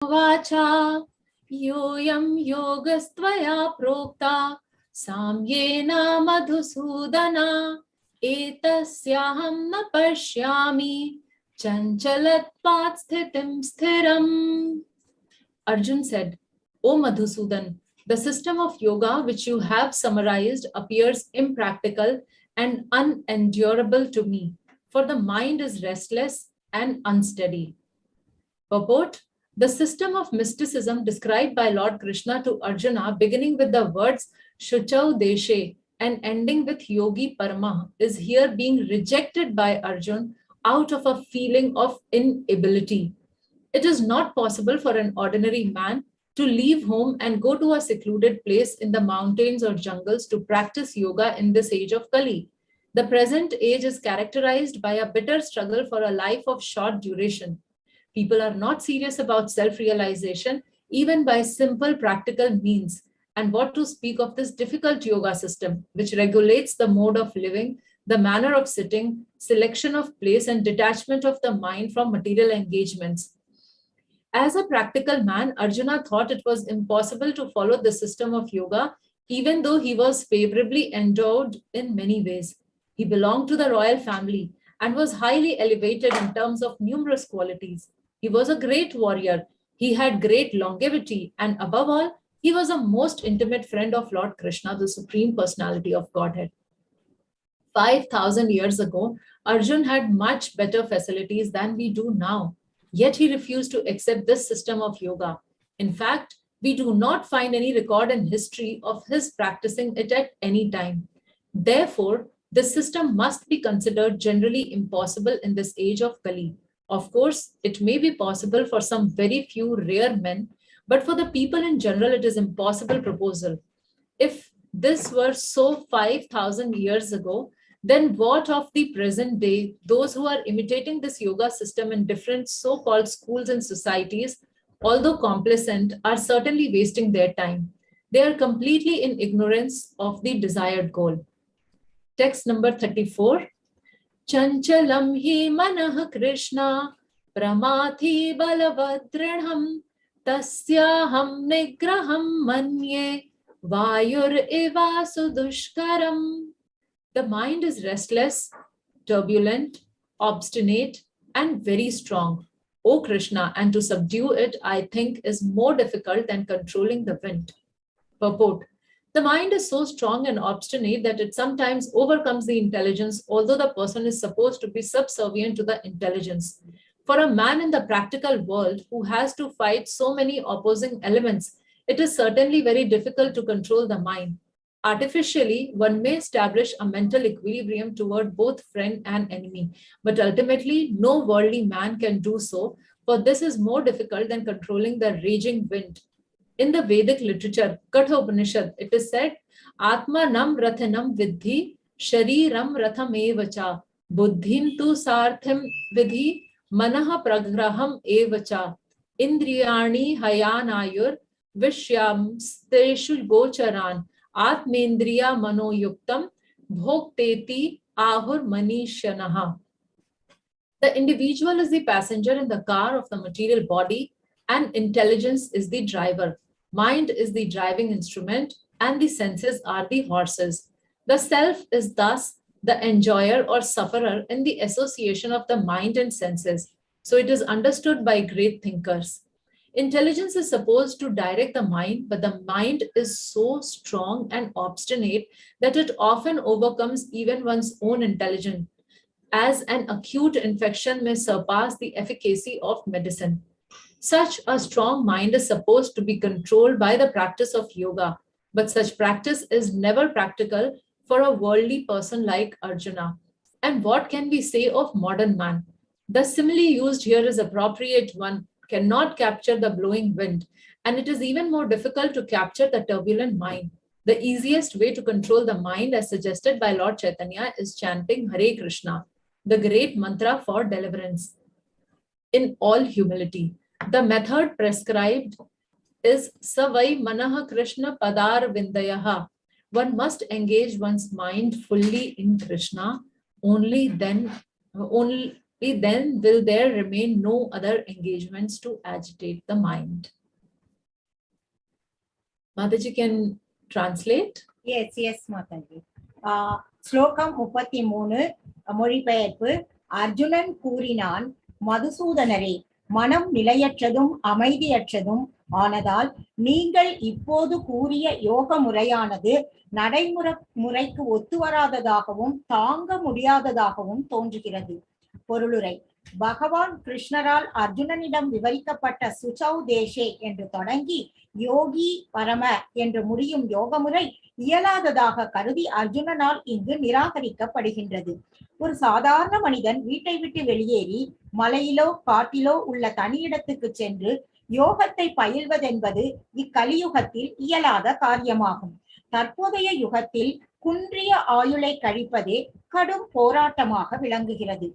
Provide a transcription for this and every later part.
Vacha yoyam yogastvaya prokta samyena madhusudana etasyaham na pashyami chanchalatvat sthitim sthiram. Arjun said, O Madhusudan, the system of yoga which you have summarized appears impractical and unendurable to me, for the mind is restless and unsteady. Purport: the system of mysticism described by Lord Krishna to Arjuna, beginning with the words Shuchau Deshe and ending with Yogi Parama, is here being rejected by Arjun out of a feeling of inability. It is not possible for an ordinary man to leave home and go to a secluded place in the mountains or jungles to practice yoga in this age of Kali. The present age is characterized by a bitter struggle for a life of short duration. People are not serious about self-realization, even by simple practical means. And what to speak of this difficult yoga system, which regulates the mode of living, the manner of sitting, selection of place, and detachment of the mind from material engagements. As a practical man, Arjuna thought it was impossible to follow the system of yoga, even though he was favorably endowed in many ways. He belonged to the royal family and was highly elevated in terms of numerous qualities. He was a great warrior, he had great longevity, and above all, he was a most intimate friend of Lord Krishna, the Supreme Personality of Godhead. 5,000 years ago, Arjun had much better facilities than we do now. Yet he refused to accept this system of yoga. In fact, we do not find any record in history of his practicing it at any time. Therefore, this system must be considered generally impossible in this age of Kali. Of course, it may be possible for some very few rare men, but for the people in general, it is impossible proposal. If this were so 5,000 years ago, then what of the present day? Those who are imitating this yoga system in different so-called schools and societies, although complacent, are certainly wasting their time. They are completely in ignorance of the desired goal. Text number 34. Chanchalam hi manah Krishna pramathi balavadrinham tasyaham nigraham manye vayur eva sudushkaram. The mind is restless, turbulent, obstinate, and very strong. O Krishna, and to subdue it, I think, is more difficult than controlling the wind. Purport: the mind is so strong and obstinate that it sometimes overcomes the intelligence, although the person is supposed to be subservient to the intelligence. For a man in the practical world who has to fight so many opposing elements, it is certainly very difficult to control the mind. Artificially, one may establish a mental equilibrium toward both friend and enemy, but ultimately, no worldly man can do so, for this is more difficult than controlling the raging wind. In the Vedic literature, Katha Upanishad, it is said, Atma nam rathanam vidhi, shariram ratham evacha, buddhim tu sartham vidhi, manaha pragraham evacha, indriyani hayanayur, vishyamsteshu gocharan, Atmendriya manoyuktam bhokteti ahur manishanaha. The individual is the passenger in the car of the material body, and intelligence is the driver. Mind is the driving instrument, and the senses are the horses. The self is thus the enjoyer or sufferer in the association of the mind and senses. So it is understood by great thinkers. Intelligence is supposed to direct the mind, but the mind is so strong and obstinate that it often overcomes even one's own intelligence, as an acute infection may surpass the efficacy of medicine. Such a strong mind is supposed to be controlled by the practice of yoga, but such practice is never practical for a worldly person like Arjuna. And what can we say of modern man? The simile used here is appropriate one, cannot capture the blowing wind, and it is even more difficult to capture the turbulent mind. The easiest way to control the mind, as suggested by Lord Chaitanya, is chanting Hare Krishna, the great mantra for deliverance, in all humility. The method prescribed is Savai Manaha Krishna Padar Vindayaha. One must engage one's mind fully in Krishna, only then will there remain no other engagements to agitate the mind. Mataji can translate. Yes, Mataji. ஸ்லோகம் 33 மொழிபெயர்ப்பு. அர்ஜுனன் கூறினான், மதுசூதனரே, மனம் நிலையற்றதும் அமைதியற்றதும் ஆனதால் நீங்கள் இப்போது கூறிய யோக முறையானது நடைமுறைக்கு ஒத்துவராததாகவும் தாங்க முடியாததாகவும் தோன்றுகிறது. பொருளுரை. பகவான் கிருஷ்ணரால் அர்ஜுனனிடம் விவரிக்கப்பட்ட சுச்சௌ தேசே என்று தொடங்கி யோகி பரம என்று முடியும் யோக முறை இயலாததாக கருதி அர்ஜுனனால் இங்கு நிராகரிக்கப்படுகின்றது. ஒரு சாதாரண மனிதன் வீட்டை விட்டு வெளியேறி மலையிலோ காட்டிலோ உள்ள தனியிடத்துக்கு சென்று யோகத்தை பயில்வதென்பது இக்கலியுகத்தில் இயலாத காரியமாகும். தற்போதைய யுகத்தில் குன்றிய ஆயுளை கழிப்பதே கடும் போராட்டமாக விளங்குகிறது.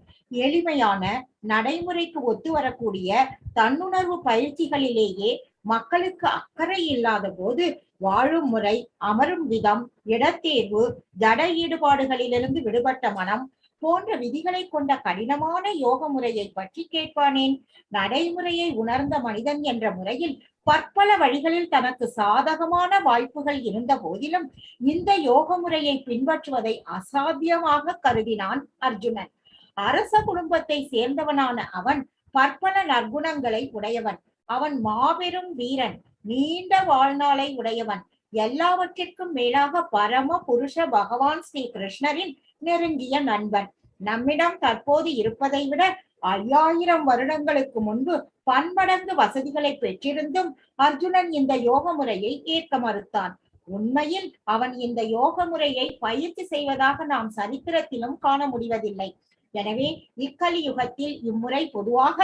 எளிமையான நடைமுறைக்கு ஒத்து வரக்கூடிய தன்னுணர்வு பயிற்சிகளிலேயே மக்களுக்கு அக்கறை இல்லாத போது வாழும் முறை, அமரும் விதம், இடத்தேர்வு, ஜட ஈடுபாடுகளிலிருந்து விடுபட்ட மனம் போன்ற விதிகளை கொண்ட கடினமான யோக முறையை பற்றி கேட்பானேன்? நடைமுறையை உணர்ந்த மனிதன் என்ற முறையில் பற்பல வழிகளில் தனக்கு சாதகமான வாய்ப்புகள் இருந்த போதிலும் இந்த யோக முறையை பின்பற்றுவதை அசாத்தியமாக கருதினான் அர்ஜுனன். அரச குடும்பத்தை சேர்ந்தவனான அவன் பற்பல நற்குணங்களை உடையவன். அவன் மாபெரும் வீரன், நீண்ட வாழ்நாளை உடையவன். எல்லாவற்றிற்கும் மேலாக பரம புருஷ பகவான் ஸ்ரீ கிருஷ்ணரின் நெருங்கிய நண்பன். நம்மிடம் தற்போது இருப்பதை விட 5000 வருடங்களுக்கு முன்பு பன்மடங்கு வசதிகளை பெற்றிருந்தும் அர்ஜுனன் இந்த யோக முறையை ஏற்க மறுத்தான். உண்மையில் அவன் இந்த யோக முறையை பயிற்சி செய்வதாக நாம் சரித்திரத்திலும் காண முடிவதில்லை. எனவே இக்கலியுகத்தில் இம்முறை பொதுவாக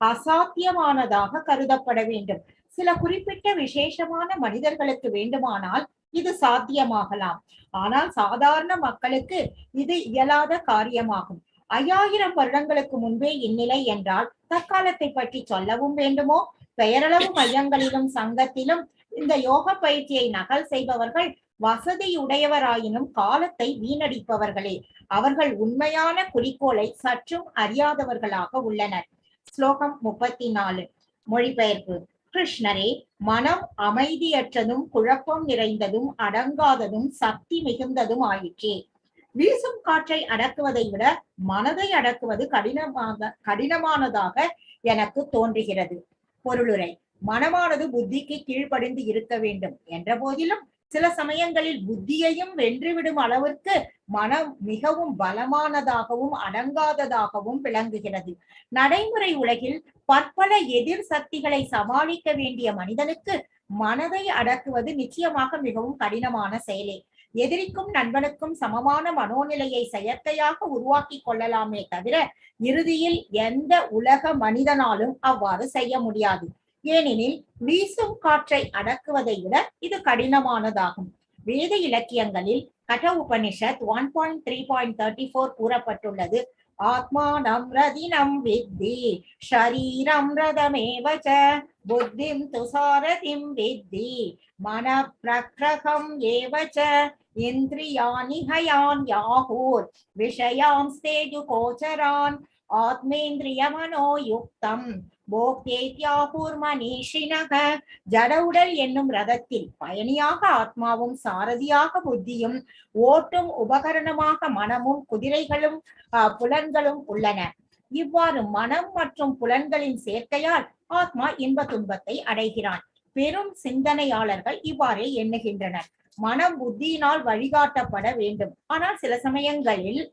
அசாத்தியமானதாக கருதப்பட வேண்டும். சில குறிப்பிட்ட விசேஷமான மனிதர்களுக்கு வேண்டுமானால் இது சாத்தியமாகலாம். ஆனால் சாதாரண மக்களுக்கு இது இயலாத காரியமாகும். 5000 வருடங்களுக்கு முன்பே இந்நிலை என்றால் தற்காலத்தை பற்றி சொல்லவும் வேண்டுமோ? பெயரளவு மையங்களிலும் சங்கத்திலும் இந்த யோக பயிற்சியை நகல் செய்பவர்கள் வசதியுடையவராயினும் காலத்தை வீணடிப்பவர்களே. அவர்கள் உண்மையான குறிக்கோளை சற்றும் அறியாதவர்களாக உள்ளனர். ஸ்லோகம் 34 மொழிபெயர்ப்பு. கிருஷ்ணரே, மனம் அமைதியற்றதும் குழப்பம் நிறைந்ததும் அடங்காததும் சக்தி மிகுந்ததும் ஆயிற்றே. வீசும் காற்றை அடக்குவதை விட மனதை அடக்குவது கடினமானதாக எனக்கு தோன்றுகிறது. பொருளுரை. மனமானது புத்திக்கு கீழ்ப்படிந்து இருக்க வேண்டும் என்ற போதிலும் சில சமயங்களில் புத்தியையும் வென்றுவிடும் அளவிற்கு மனம் மிகவும் பலமானதாகவும் அடங்காததாகவும் விளங்குகிறது. நடைமுறை உலகில் பற்பல எதிர் சக்திகளை சமாளிக்க வேண்டிய மனிதனுக்கு மனதை அடக்குவது நிச்சயமாக மிகவும் கடினமான செயலே. எதிரிக்கும் நண்பனுக்கும் சமமான மனோநிலையை செயற்கையாக உருவாக்கி கொள்ளலாமே தவிர இறுதியில் எந்த உலக மனிதனாலும் அவ்வாறு செய்ய முடியாது. ஏனெனில் வீசும் காற்றை அடக்குவதை விட இது கடினமானதாகும். வேத இலக்கியங்களில் கட உபனிஷத் 1.3.34 கூறப்பட்டுள்ளது. ஆத்மானம் ரதினம் வித்தி ஷரீரம் ரதமேவச புத்திம் துசாரதிம் வித்தி மன பிரக்ரகம் ஏவச இந்திரியாணி ஹயான் யாஹூர் விஷயாம் ஸ்தேஜு கோச்சரான் ஆத்மேந்திரிய மனோயுக்தம் போக்தேத்யாஹூர் மனிஷினக. ஜடவுடல் என்னும் ரதத்தில் பயணியாக ஆத்மாவும் சாரதியாக புத்தியும் ஓட்டும் உபகரணமாக மனமும் குதிரைகளும் புலன்களும் உள்ளன. இவ்வாறு மனம் மற்றும் புலன்களின் சேர்க்கையால் ஆத்மா இன்ப துன்பத்தை அடைகிறான். பெரும் சிந்தனையாளர்கள் இவ்வாறே எண்ணுகின்றனர். மனம் புத்தியினால் வழிகாட்டப்பட வேண்டும். ஆனால் சில சமயங்களில்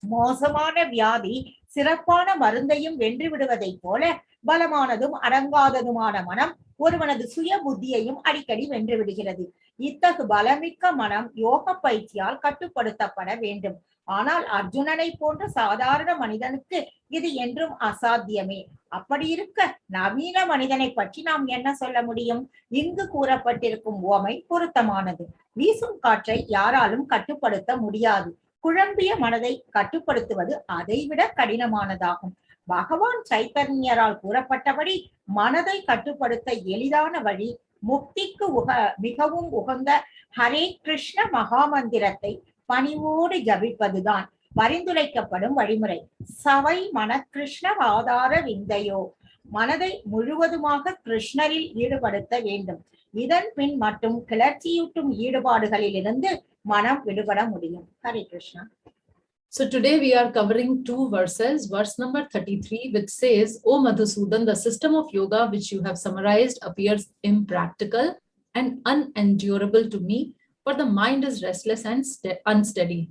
மோசமான வியாதி சிறப்பான மருந்தையும் வென்று விடுவதைப் போல பலமானதும் அடங்காததுமான மனம் ஒருவனது சுய புத்தியையும் அடிக்கடி வென்று விடுகிறது. இத்தகு பலமிக்க மனம் யோக பயிற்சியால் கட்டுப்படுத்தப்பட வேண்டும். ஆனால் அர்ஜுனனை போன்ற சாதாரண மனிதனுக்கு இது என்றும் அசாத்தியமே. அப்படி இருக்க நவீன மனிதனை பற்றி நாம் என்ன சொல்ல முடியும்? இங்கு கூறப்பட்டிருக்கும் உவமை பொருத்தமானது. வீசும் காற்றை யாராலும் கட்டுப்படுத்த முடியாது. குழம்பிய மனதை கட்டுப்படுத்துவது அதைவிட கடினமானதாகும். பகவான் சைத்தன்யரால் கூறப்பட்டபடி மனதை கட்டுப்படுத்த எளிதான வழி முக்திக்கு மிகவும் உகந்த ஹரே கிருஷ்ண மகாமந்திரத்தை பணிவோடு ஜபிப்பதுதான். பரிந்துரைக்கப்படும் வழிமுறை. சவை மன கிருஷ்ணர் ஆதார விந்தையோ, மனதை முழுவதுமாக கிருஷ்ணரில் ஈடுபடுத்த வேண்டும். இதன் பின் மட்டும் கிளர்ச்சியூட்டும் ஈடுபாடுகளில் இருந்து மனம் விடுபட முடியும். Hare Krishna. So today we are covering two verses, verse number 33, which says, O Madhusudan, the system of yoga which you have summarized appears impractical and unendurable to me, for the mind is restless and unsteady.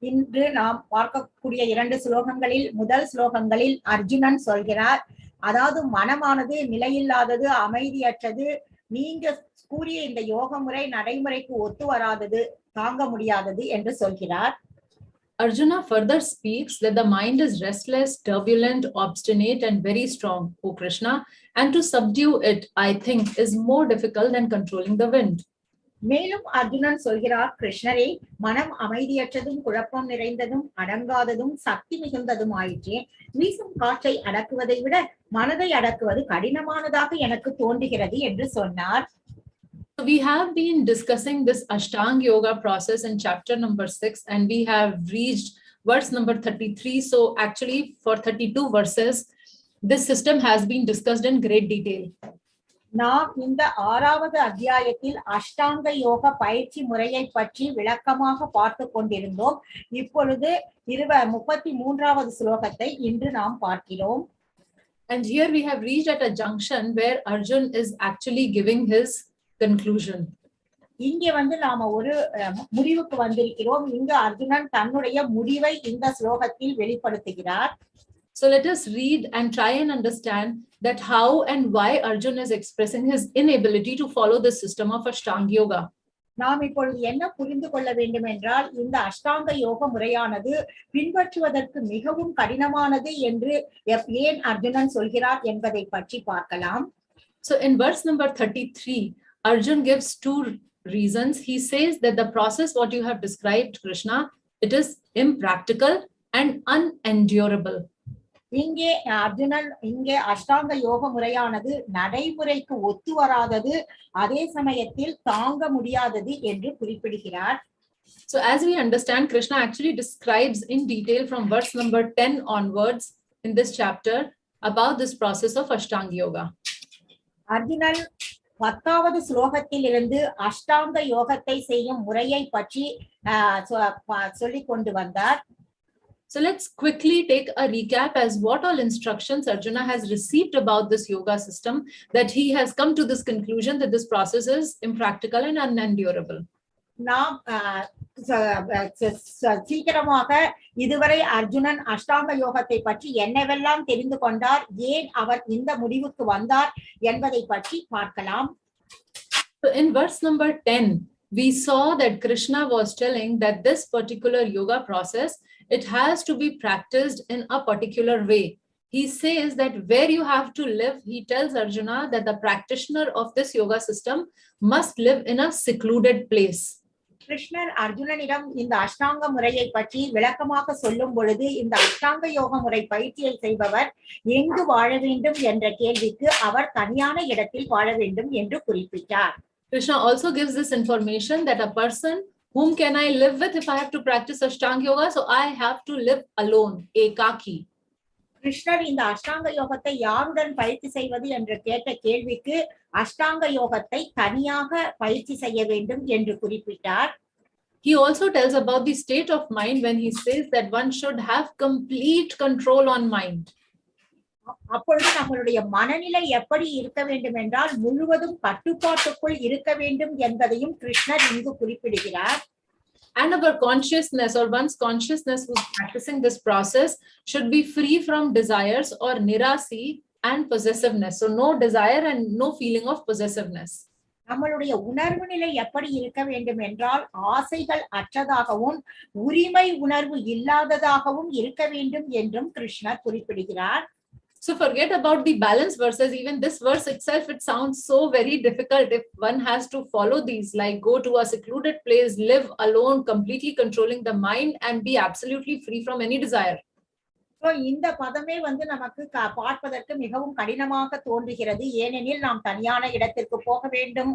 இன்று நாம் பார்க்கக்கூடிய 2 ஸ்லோகங்களில் முதல் ஸ்லோகங்களில் அர்ஜுனன் சொல்கிறார், அதாவது மனமானது நிலையில்லாதது, அமைதியற்றது, நீங்க கூறிய இந்த யோக முறை நடைமுறைக்கு ஒத்து வராதது, தாங்க முடியாதது என்று சொல்கிறார். Arjuna further speaks that the mind is restless, turbulent, obstinate, and very strong, O Krishna, and to subdue it, I think, is more difficult than controlling the wind. மேலும் அர்ஜுனன் சொல்கிறார், கிருஷ்ணரே, மனம் அமைதியற்றதும் குழப்பம் நிறைந்ததும் அடங்காததும் சக்தி மிகுந்ததும் ஆயிற்றே. வீசும் காற்றை அடக்குவதை விட மனதை அடக்குவது கடினமானதாக எனக்கு தோன்றுகிறது என்று சொன்னார். We have been discussing this Ashtanga Yoga process in chapter number 6, and we have reached verse number 33. So actually for 32 verses, this system has been discussed in great detail. நாம் இந்த 6வது அத்தியாயத்தில் அஷ்டாங்க யோக பயிற்சி முறையை பற்றி விளக்கமாக பார்த்து கொண்டிருந்தோம். இப்பொழுது 33வது ஸ்லோகத்தை இன்று நாம் பார்க்கிறோம். And here we have reached at a junction where Arjun is actually giving his conclusion. இங்கே நாம ஒரு முடிவுக்கு வந்திருக்கிறோம். இங்க அர்ஜுனன் தன்னுடைய முடிவை இந்த ஸ்லோகத்தில் வெளிப்படுத்துகிறார். So let us read and try and understand that how and why Arjun is expressing his inability to follow the system of Ashtanga Yoga. நாம் இப்பொழுது என்ன புரிந்து கொள்ள வேண்டும் என்றால், இந்த அஷ்டாங்க யோக முறையானது பின்பற்றுவதற்கு மிகவும் கடினமானது என்று ஏன் அர்ஜுனன் சொல்கிறார் என்பதை பற்றி பார்க்கலாம். So in verse number 33, Arjun gives 2 reasons. He says that the process what you have described, Krishna, it is impractical and unendurable. இங்கே அர்ஜுனன் இங்கே அஷ்டாங்க யோக முறையானது நடைமுறைக்கு ஒத்து வராதது, அதே சமயத்தில் தாங்க முடியாதது என்று குறிப்பிடுகிறார். So as we understand, Krishna actually describes in detail from verse number 10 onwards in this chapter about this process of Ashtanga Yoga. Arjunan 10வது ஸ்லோகத்தில் இருந்து அஷ்டாங்க யோகத்தை செய்யும் முறையை பற்றி சொல்லிக் கொண்டு வந்தார். So let's quickly take a recap as what all instructions Arjuna has received about this yoga system, that he has come to this conclusion that this process is impractical and unendurable. நாம் சீக்கிரமாக இதுவரை அர்ஜுனன் அஷ்டாங்க யோகத்தை பற்றி என்னவெல்லாம் தெரிந்து கொண்டார், ஏன் அவர் இந்த முடிவுக்கு வந்தார் என்பதை பற்றி பார்க்கலாம். So in verse number 10, we saw that Krishna was telling that this particular yoga process, it has to be practiced in a particular way. He says that where you have to live, he tells Arjuna that the practitioner of this yoga system must live in a secluded place. கிருஷ்ணர் அர்ஜுனனிடம் இந்த அஷ்டாங்க முறையை பற்றி விளக்கமாக சொல்லும் பொழுது, இந்த அஷ்டாங்க யோக முறை பயிற்சியை செய்பவர் எங்கு வாழ வேண்டும் என்ற கேள்விக்கு அவர் தனியான இடத்தில் வாழ வேண்டும் என்று குறிப்பிட்டார். Krishna also gives this information that a person, whom can I live with if I have to practice Ashtanga Yoga? So I have to live alone, ekaki. கிருஷ்ணர் இந்த அஷ்டாங்க யோகத்தை யாருடன் பயிற்சி செய்வது என்று கேட்ட கேள்விக்கு அஷ்டாங்க யோகத்தை தனியாக பயிற்சி செய்ய வேண்டும் என்று குறிப்பிட்டார். He also tells about the state of mind when he says that one should have complete control on mind. அப்பொழுது நம்மளுடைய மனநிலை எப்படி இருக்க வேண்டும் என்றால் முழுவதும் கட்டுப்பாட்டுக்குள் இருக்க வேண்டும் என்பதையும் கிருஷ்ணர் இங்கு குறிப்பிடுகிறார். And our consciousness, or one's consciousness who's practicing this process, should be free from desires or nirasi and possessiveness. So no desire and no feeling of possessiveness. நம்மளுடைய உணர்வு நிலை எப்படி இருக்க வேண்டும் என்றால் ஆசைகள் அற்றதாகவும் உரிமை உணர்வு இல்லாததாகவும் இருக்க வேண்டும் என்றும் கிருஷ்ணர் குறிப்பிடுகிறார். So forget about the balance verses. Even this verse itself, it sounds so very difficult if one has to follow these, like go to a secluded place, live alone, completely controlling the mind and be absolutely free from any desire. இந்த பதமே நமக்கு பார்ப்பதற்கு மிகவும் கடினமாக தோன்றுகிறது. ஏனெனில் நாம் தனியான இடத்திற்கு போக வேண்டும்,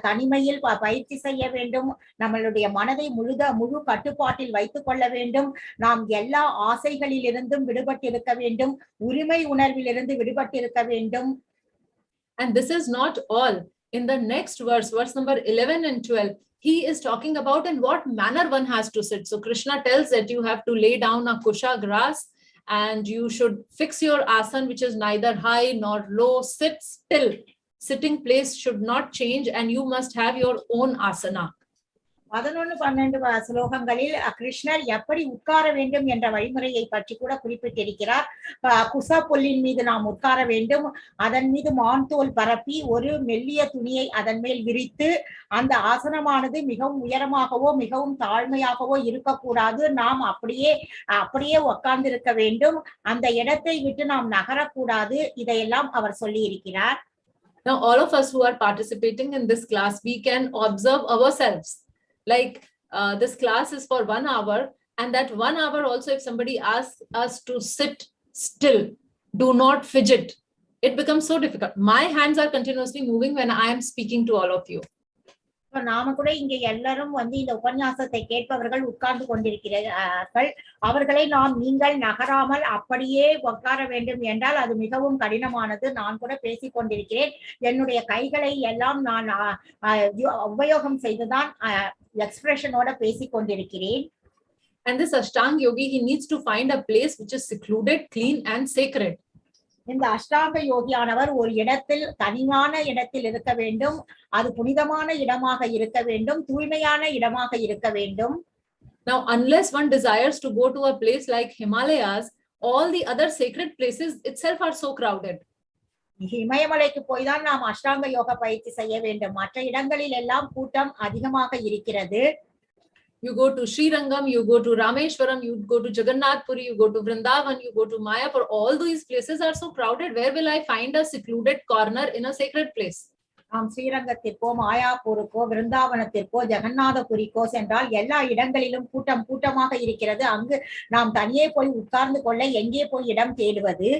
தனிமையில் பயிற்சி செய்ய வேண்டும், நம்மளுடைய மனதை முழு கட்டுப்பாட்டில் வைத்துக் கொள்ள வேண்டும், நாம் எல்லா ஆசைகளிலிருந்தும் விடுபட்டிருக்க வேண்டும், உரிமை உணர்விலிருந்து விடுபட்டிருக்க வேண்டும். And this is not all. In the next verse number 11 and 12, he is talking about in what manner one has to sit. So Krishna tells that you have to lay down a kusha grass and you should fix your asana, which is neither high nor low. Sit still. Sitting place should not change and you must have your own asana. 11-12 ஸ்லோகங்களில் கிருஷ்ணர் எப்படி உட்கார வேண்டும் என்ற வழிமுறையை பற்றி கூட குறிப்பிட்டிருக்கிறார். குசா புல்லின் மீது நாம் உட்கார வேண்டும், அதன் மீது மான்தோல் பரப்பி ஒரு மெல்லிய துணியை அதன் மேல் விரித்து, அந்த ஆசனமானது மிகவும் உயரமாகவோ மிகவும் தாழ்மையாகவோ இருக்கக்கூடாது. நாம் அப்படியே உட்கார்ந்திருக்க வேண்டும், அந்த இடத்தை விட்டு நாம் நகரக்கூடாது. இதையெல்லாம் அவர் சொல்லி இருக்கிறார். Now all of us who are participating in this class, we can observe ourselves. Like this class is for 1 hour, and that 1 hour also, if somebody asks us to sit still, do not fidget, it becomes so difficult. My hands are continuously moving when I am speaking to all of you. நாம கூட இங்க எல்லாரும் இந்த உபன்யாசத்தை கேட்பவர்கள் உட்கார்ந்து கொண்டிருக்கிறார்கள். அவர்களை நீங்கள் நகராமல் அப்படியே உட்கார வேண்டும் என்றால் அது மிகவும் கடினமானது. நான் கூட பேசிக் கொண்டிருக்கிறேன், என்னுடைய கைகளை எல்லாம் நான் உபயோகம் செய்துதான் எக்ஸ்பிரஷனோட பேசிக் கொண்டிருக்கிறேன். And this Ashtanga Yogi, he needs to find a place which is secluded, clean and sacred. இந்த அஷ்டாங்க யோகியானவர் ஒரு இடத்தில், தனியான இடத்தில் இருக்க வேண்டும், அது புனிதமான இடமாக இருக்க வேண்டும், தூய்மையான இடமாக இருக்க வேண்டும். Now unless one desires to go to a place like Himalayas, all the other sacred places itself are so crowded. இமயமலைக்கு போய் தான் நாம் அஷ்டாங்க யோக பயிற்சி செய்ய வேண்டும், மற்ற இடங்களில் எல்லாம் கூட்டம் அதிகமாக இருக்கிறது. You go to Sri Rangam, you go to Rameshwaram, you go to Jagannath Puri, you go to Vrindavan, you go to Mayapur. All these places are so crowded. Where will I find a secluded corner in a sacred place? நாம் ஸ்ரீரங்கத்திற்கோ மாயாப்பூருக்கோ விருந்தாவனத்திற்கோ ஜெகநாதபுரிக்கோ சென்றால் எல்லா இடங்களிலும் கூட்டமாக இருக்கிறது. அங்கு நாம் தனியே போய் உட்கார்ந்து கொள்ள எங்கே போய் இடம் தேடுவது?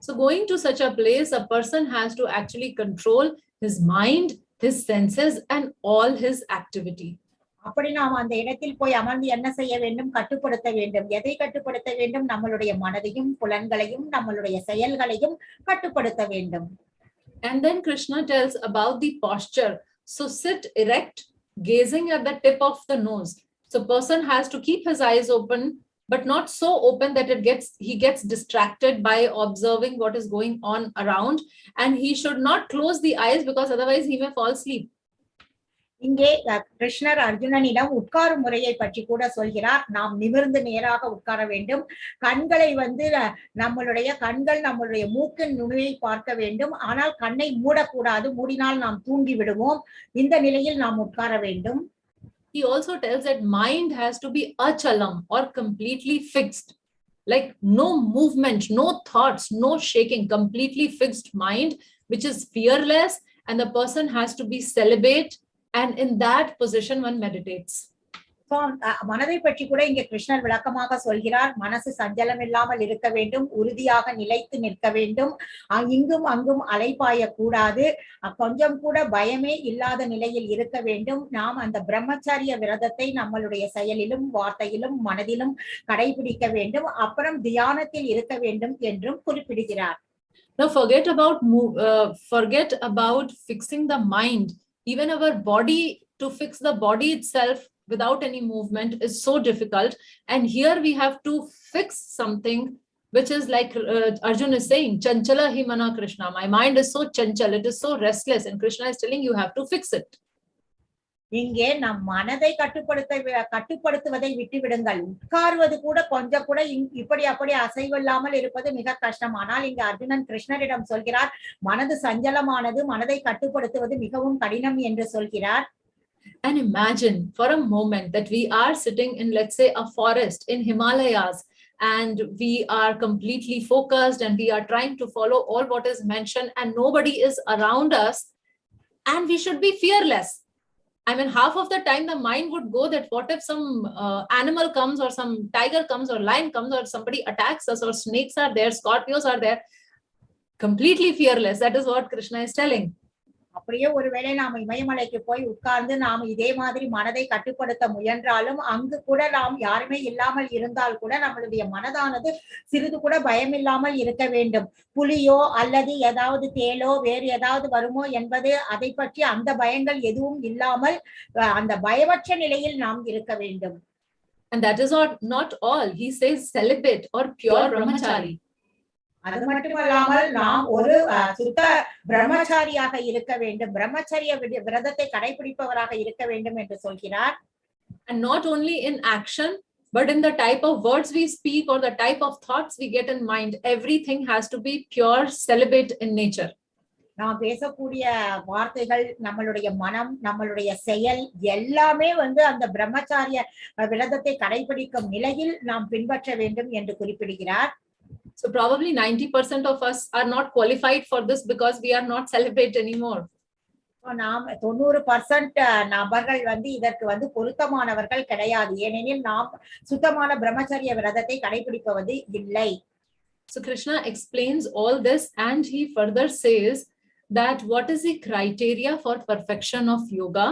So going to such a place, a person has to actually control his mind, his senses and all his activity. அப்படி நாம் அந்த இடத்தில் போய் அமர்ந்து என்ன செய்ய வேண்டும்? கட்டுப்படுத்த வேண்டும். எதை கட்டுப்படுத்த வேண்டும்? நம்மளுடைய மனதையும் புலன்களையும் நம்மளுடைய செயல்களையும் கட்டுப்படுத்த வேண்டும். And then Krishna tells about the posture. So sit erect, gazing at the tip of the nose. So person has to keep his eyes open, but not so open that he gets distracted by observing what is going on around. And he should not close the eyes because otherwise he may fall asleep. இங்கே கிருஷ்ணர் அர்ஜுனனிடம் உட்காரும் முறையை பற்றி கூட சொல்கிறார். நாம் நிமிர்ந்து நேராக உட்கார வேண்டும். கண்களை நம்மளுடைய மூக்கின் நுனியை பார்க்க வேண்டும். ஆனால் கண்ணை மூடக்கூடாது, மூடினால் நாம் தூங்கி விடுவோம். இந்த நிலையில் நாம் உட்கார வேண்டும். He also tells that mind has to be achalam or completely fixed. Like no movement, no thoughts, no shaking, completely fixed mind, which is fearless, and the person has to be celibate. And in that position one meditates. மனதை பற்றி கூட இங்க கிருஷ்ணர் விளக்கமாக சொல்கிறார். மனசு சஞ்சலம் இல்லாமல் இருக்க வேண்டும், உறுதியாக நிலைத்து நிற்க வேண்டும், இங்கும் அங்கும் அலைபாய கூடாது, கொஞ்சம் கூட பயமே இல்லாத நிலையில் இருக்க வேண்டும். நாம் அந்த பிரம்மச்சரிய விரதத்தை நம்மளுடைய செயலிலும் வார்த்தையிலும் மனதிலும் கடைபிடிக்க வேண்டும். அப்புறம் தியானத்தில் இருக்க வேண்டும் என்றும் குறிப்பிடுகிறார். Now forget about fixing the mind. Even our body, to fix the body itself without any movement is so difficult. And here we have to fix something which is like Arjuna is saying, Chanchala hi mana Krishna. My mind is so chanchal, it is so restless. And Krishna is telling you have to fix it. இங்கே நம் மனதை கட்டுப்படுத்துவதை விட்டு விடுங்கள். உட்கார்வது கூட கொஞ்சம் கூட இப்படி அப்படி அசைவில்லாமல் இருப்பது மிக கஷ்டம். ஆனால் இங்கு அர்ஜுனன் கிருஷ்ணரிடம் சொல்கிறார், மனது சஞ்சலமானது, மனதை கட்டுப்படுத்துவது மிகவும் கடினம் என்று சொல்கிறார். And imagine for a moment that we are sitting in, let's say, a forest in Himalayas, and we are completely focused and we are trying to follow all what is mentioned and nobody is around us, and we should be fearless. I mean, half of the time the mind would go that what if some animal comes or some tiger comes or lion comes or somebody attacks us or snakes are there, scorpions are there. Completely fearless. That is what Krishna is telling. அப்படியே ஒருவேளை நாம இமயமலைக்கு போய் உட்கார்ந்து நாம் இதே மாதிரி மனதை கட்டுப்படுத்த முயன்றாலும் அங்கு கூட நாம் யாருமே இல்லாமல் இருந்தால் கூட நம்மளுடைய மனதானது சிறிது கூட பயமில்லாமல் இருக்க வேண்டும். புலியோ அல்லது ஏதாவது தேளோ வேறு ஏதாவது வருமோ என்பது அதை பற்றி அந்த பயங்கள் எதுவும் இல்லாமல் அந்த பயமற்ற நிலையில் நாம் இருக்க வேண்டும். And that is not all. He says celibate or pure brahmachari. அது மட்டுமல்லாமல் நாம் ஒரு சுத்த பிரம்மச்சாரியாக இருக்க வேண்டும், பிரம்மச்சரிய விரதத்தை கடைபிடிப்பவராக இருக்க வேண்டும் என்று சொல்கிறார். And not only in action, but in the type of words we speak or the type of thoughts we get in mind, everything has to be pure celibate in nature. நாம் பேசக்கூடிய வார்த்தைகள், நம்மளுடைய மனம், நம்மளுடைய செயல் எல்லாமே அந்த பிரம்மச்சாரிய விரதத்தை கடைபிடிக்கும் நிலையில் நாம் பின்பற்ற வேண்டும் என்று குறிப்பிடுகிறார். So probably 90% of us are not qualified for this because we are not celibate anymore. நாம் 90% நபர்கள் இதற்கு பொருத்தமானவர்கள் கிடையாது. ஏனெனில் நாம் சுத்தமான பிரம்மச்சரிய விரதத்தை கடைபிடிப்பது இல்லை. So Krishna explains all this and he further says that what is the criteria for perfection of yoga?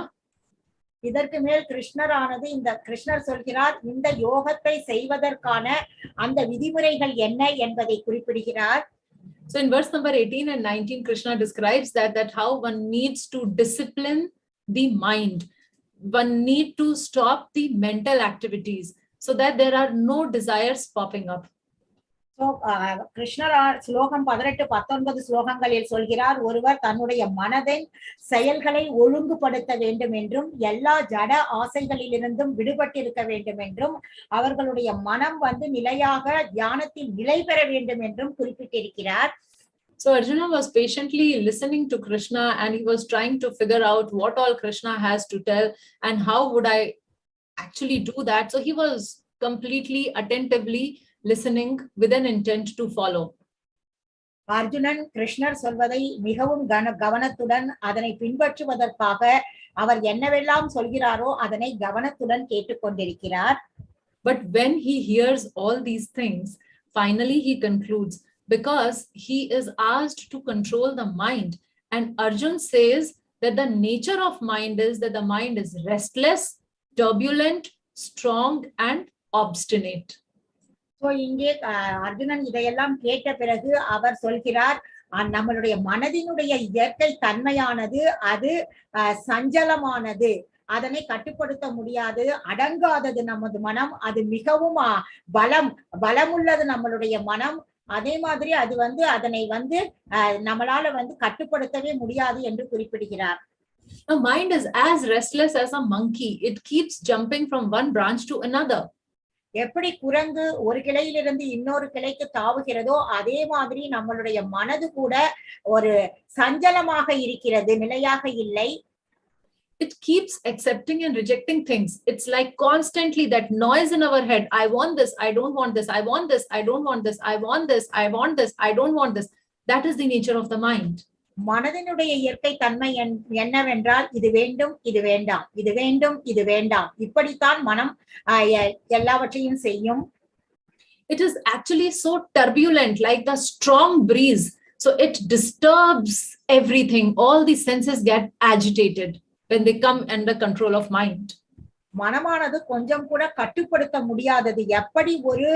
இதற்கு மேல் கிருஷ்ணர் சொல்கிறார், இந்த யோகத்தை செய்வதற்கான அந்த விதிமுறைகள் என்ன என்பதை குறிப்பிடுகிறார். So in verse number 18 and 19, Krishna describes that how one needs to discipline the mind. One need to stop the mental activities so that there are no desires popping up. கிருஷ்ணர் ஸ்லோகம் 18-19 ஸ்லோகங்களில் சொல்கிறார், ஒருவர் தன்னுடைய மனதின் செயல்களை ஒழுங்குபடுத்த வேண்டும் என்றும் எல்லா ஜட ஆசைகளிலிருந்தும் விடுபட்டிருக்க வேண்டும் என்றும் அவர்களுடைய மனம் நிலையாக தியானத்தில் நிலை பெற வேண்டும் என்றும் குறிப்பிட்டிருக்கிறார். So Arjuna was patiently listening to Krishna and he was trying to figure out what all Krishna has to tell and how would I actually do that. So he was completely attentively listening with an intent to follow. Arjunan கிருஷ்ணர் சொல்வதை மிகவும் கவனத்துடன் அதனை பின்பற்றுவதற்காக அவர் என்னவெல்லாம் சொல்கிறாரோ அதனை கவனத்துடன் கேட்டுக்கொண்டிருக்கிறார். But when he hears all these things, finally he concludes, because he is asked to control the mind, and Arjun says that the nature of mind is that the mind is restless, turbulent, strong and obstinate. இங்கே அர்ஜுனன் இதையெல்லாம் கேட்ட பிறகு அவர் சொல்கிறார், நம்மளுடைய மனதினுடைய இயற்கை தன்மையானது அது சஞ்சலமானது, அதனை கட்டுப்படுத்த முடியாது, அடங்காதது நமது மனம், அது மிகவும் பலமுள்ளது நம்மளுடைய மனம். அதே மாதிரி அது அதனை நம்மளால கட்டுப்படுத்தவே முடியாது என்று குறிப்பிடுகிறார். The mind is as restless as a monkey. It keeps jumping from one branch to another. எப்படி குரங்கு ஒரு கிளையிலிருந்து இன்னொரு கிளைக்கு தாவுகிறதோ அதே மாதிரி நம்மளுடைய மனது கூட ஒரு சஞ்சலமாக இருக்கிறது, நிலையாக இல்லை. It keeps accepting and rejecting things. It's like constantly that noise in our head. I want this, I don't want this, I want this, I don't want this, I want this, I want this, I don't want this. That is the nature of the mind. மனதினுடைய இயற்கை தன்மை என்னவென்றால் இது வேண்டும், இது வேண்டாம், இது வேண்டும், இது வேண்டாம், இப்படித்தான் மனம் எல்லாவற்றையும் செய்யும். It is actually so turbulent, like the strong breeze. So it disturbs everything. All the senses get agitated when they come under control of mind. மனமானது கொஞ்சம் கூட கட்டுப்படுத்த முடியாதது. எப்படி ஒரு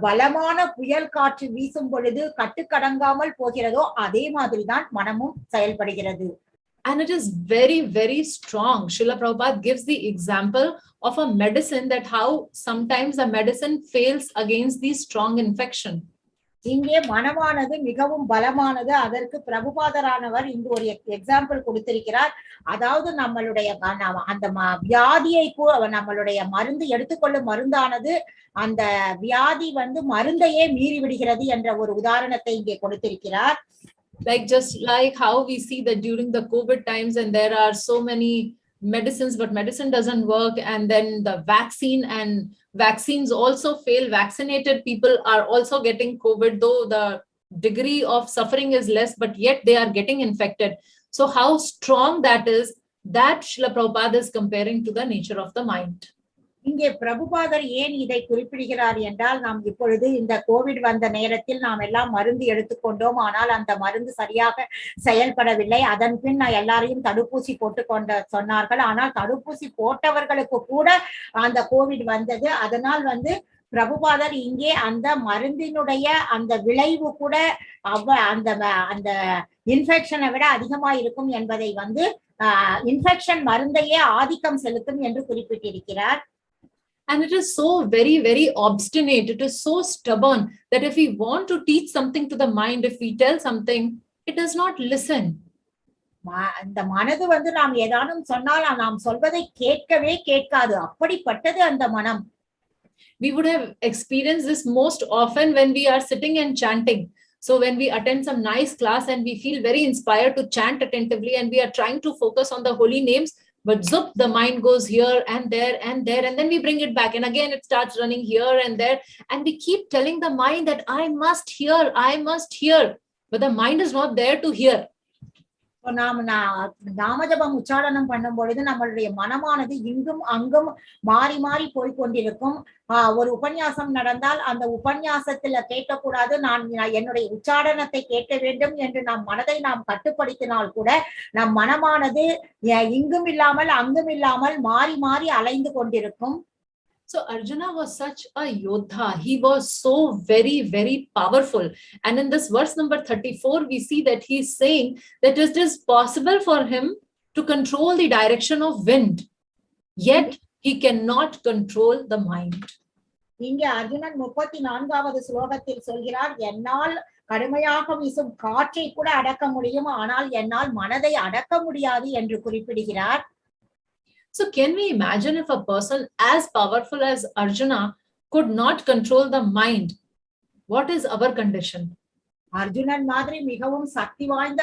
பலமான புயல் காற்று வீசும் பொழுது கட்டுக்கடங்காமல் போகிறதோ அதே மாதிரிதான் மனமும் செயல்படுகிறது. And it is very, very strong. Srila Prabhupada gives the example of a medicine, that how sometimes the medicine fails against the strong infection. இங்கே மனமானது மிகவும் பலமானது. அதற்கு பிரபுபாதரானவர் இங்கு ஒரு எக்ஸாம்பிள் கொடுத்திருக்கிறார். அதாவது நம்மளுடைய அந்த வியாதியை நம்மளுடைய மருந்து எடுத்துக்கொள்ளும் மருந்தானது அந்த வியாதி மருந்தையே மீறி விடுகிறது என்ற ஒரு உதாரணத்தை இங்கே கொடுத்திருக்கிறார். Like just like how we see that during the COVID times and there are so many medicines, but medicine doesn't work, and then the vaccine and vaccines also fail. Vaccinated people are also getting COVID, though the degree of suffering is less, but yet they are getting infected. So how strong that is, That Srila Prabhupada is comparing to the nature of the mind. இங்கே பிரபுபாதர் ஏன் இதை குறிப்பிடுகிறார் என்றால், நாம் இப்பொழுது இந்த Covid வந்த நேரத்தில் நாம் எல்லாம் மருந்து எடுத்துக்கொண்டோம். ஆனால் அந்த மருந்து சரியாக செயல்படவில்லை. அதன் பின் எல்லாரையும் தடுப்பூசி போட்டுக்கொண்ட சொன்னார்கள். ஆனால் தடுப்பூசி போட்டவர்களுக்கு கூட அந்த கோவிட் வந்தது. அதனால் பிரபுபாதர் இங்கே அந்த மருந்தினுடைய அந்த விளைவு கூட அந்த அந்த இன்ஃபெக்ஷனை விட அதிகமா இருக்கும் என்பதை இன்ஃபெக்ஷன் மருந்தையே ஆதிக்கம் செலுத்தும் என்று குறிப்பிட்டிருக்கிறார். And it is so very, very obstinate. It is so stubborn that if we want to teach something to the mind, if we tell something, it does not listen. அந்த மனது நாம் ஏதானும் சொன்னால் நாம் சொல்வதை கேட்கவே கேட்காது. அப்படிப்பட்டது அந்த மனம். We would have experienced this most often when we are sitting and chanting. So when we attend some nice class and we feel very inspired to chant attentively and we are trying to focus on the holy names, but zup, the mind goes here and there, and then we bring it back. And again, it starts running here and there. And we keep telling the mind that I must hear. But the mind is not there to hear. நாம் நாமஜபம் உச்சாரணம் பண்ணும் பொழுது நம்மளுடைய மனமானது இங்கும் அங்கும் மாறி மாறி போய்கொண்டிருக்கும். ஒரு உபன்யாசம் நடந்தால் அந்த உபன்யாசத்துல கேட்கக்கூடாது, நான் என்னுடைய உச்சாரணத்தை கேட்க வேண்டும் என்று நம் மனதை நாம் கட்டுப்படுத்தினால் கூட நம் மனமானது இங்கும் இல்லாமல் அங்கும் இல்லாமல் மாறி மாறி அலைந்து கொண்டிருக்கும். So Arjuna was such a yodha. He was so very, very powerful. And in this verse number 34, we see that he's saying that it is possible for him to control the direction of wind, yet he cannot control the mind. இங்கே அர்ஜுனன் 34வது ஸ்லோகத்தில் சொல்கிறார், என்னால் கடுமையாக வீசும் காற்றை கூட அடக்க முடியும், ஆனால் என்னால் மனதை அடக்க முடியாது என்று குறிப்பிடுகிறார். So can we imagine if a person as powerful as Arjuna could not control the mind? What is our condition? Arjunan மாதிரி மிகவும் சக்தி வாய்ந்த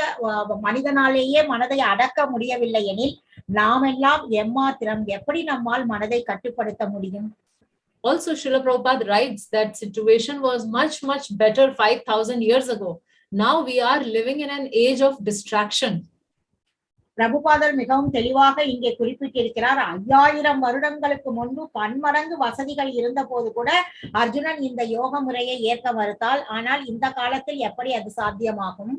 மனிதனாலேயே மனதை அடக்க முடியவில்லை எனில் நாம் எல்லாம் எம்மாத்திரம் எப்படி நம்மால் மனதை கட்டுப்படுத்த முடியும்? Also, Srila Prabhupada writes that situation was much, much better 5,000 years ago. Now we are living in an age of distraction. பிரபுபாதர் மிகவும் தெளிவாக இங்கே குறிப்பிட்டிருக்கிறார். 5000 வருடங்களுக்கு முன்பு பன்மடங்கு வசதிகள் இருந்த போது கூட அர்ஜுனன் இந்த யோக முறையை ஏற்க மறுத்தால், ஆனால் இந்த காலத்தில் எப்படி அது சாத்தியமாகும்?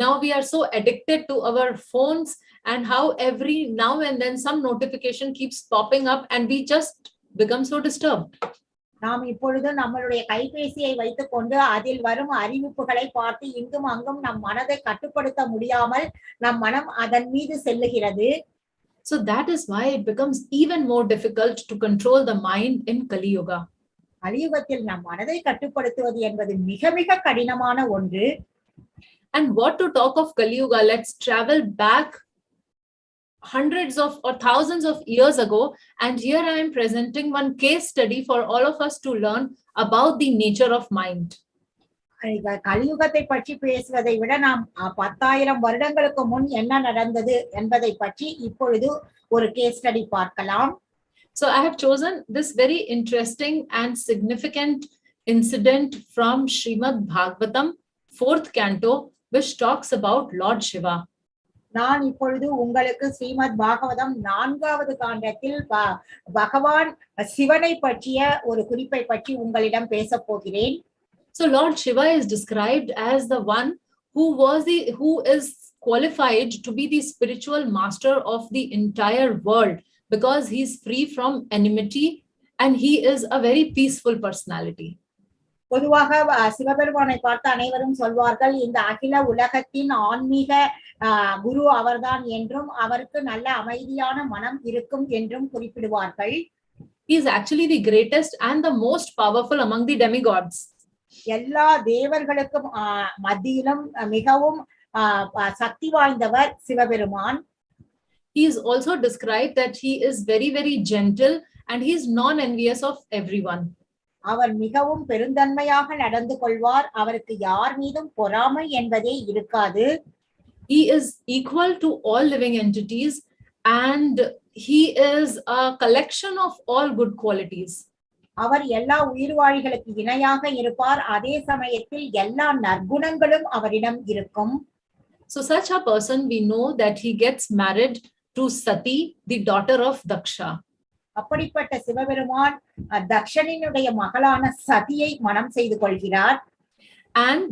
Now we are so addicted to our phones, and how every now and then some notification keeps popping up and we just become so disturbed. நாம் இப்பொழுது நம்மளுடைய கைபேசியை வைத்துக் கொண்டு அதில் வரும் அறிவிப்புகளை பார்த்து இங்கும் அங்கும் நம் மனதை கட்டுப்படுத்த முடியாமல் நம் மனம் அதன் மீது செல்லுகிறது. So that is why it becomes even more difficult to control the mind in Kali Yuga. கலியுகத்தில் நம் மனதை கட்டுப்படுத்துவது என்பது மிக மிக கடினமான ஒன்று. And what to talk of Kali Yuga? Let's travel back hundreds of or thousands of years ago, and here I am presenting one case study for all of us to learn about the nature of mind. கலியுகத்தை பற்றி பேசுவதை விட நாம் 10,000 வருடங்களுக்கு முன் என்ன நடந்தது என்பதை பற்றி இப்பொழுது ஒரு கேஸ் ஸ்டடி பார்க்கலாம். So I have chosen this very interesting and significant incident from Srimad Bhagavatam 4th canto, which talks about Lord Shiva. நான் இப்பொழுது உங்களுக்கு ஸ்ரீமத் பாகவதம் 4வது காண்டத்தில் பகவான் சிவனை பற்றிய ஒரு குறிப்பை பற்றி உங்களிடம் பேச போகிறேன். So Lord Shiva is described as the one who is qualified to be the spiritual master of the entire world, because he is free from enmity and he is a very peaceful personality. பொதுவாக சிவபெருமானை பார்த்து அனைவரும் சொல்வார்கள், இந்த அகில உலகத்தின் ஆன்மீக குரு அவர்தான் என்றும் அவருக்கு நல்ல அமைதியான மனம் இருக்கும் என்றும் குறிப்பிடுவார்கள். He is actually the greatest and the most powerful among the demigods. எல்லா தேவர்களுக்கும் மத்தியிலும் மிகவும் சக்தி வாய்ந்தவர் Sivaperuman. He is also described that he is very, very gentle and he is non-envious of everyone. அவர் மிகவும் பெருந்தன்மையாக நடந்து கொள்வார். அவருக்கு யார் மீதும் பொறாமை என்பதே இருக்காது. He is equal to all living entities and he is a collection of all good qualities. அவர் எல்லா உயிர்வாழிகளுக்கு இணையாக இருப்பார். அதே சமயத்தில் எல்லா நற்குணங்களும் அவரிடம் இருக்கும். So such a person, we know that he gets married to Sati, the daughter of Daksha. அப்படிப்பட்ட சிவபெருமான் தக்ஷனினுடைய மகளான சதியை மனம் செய்து கொள்கிறார். And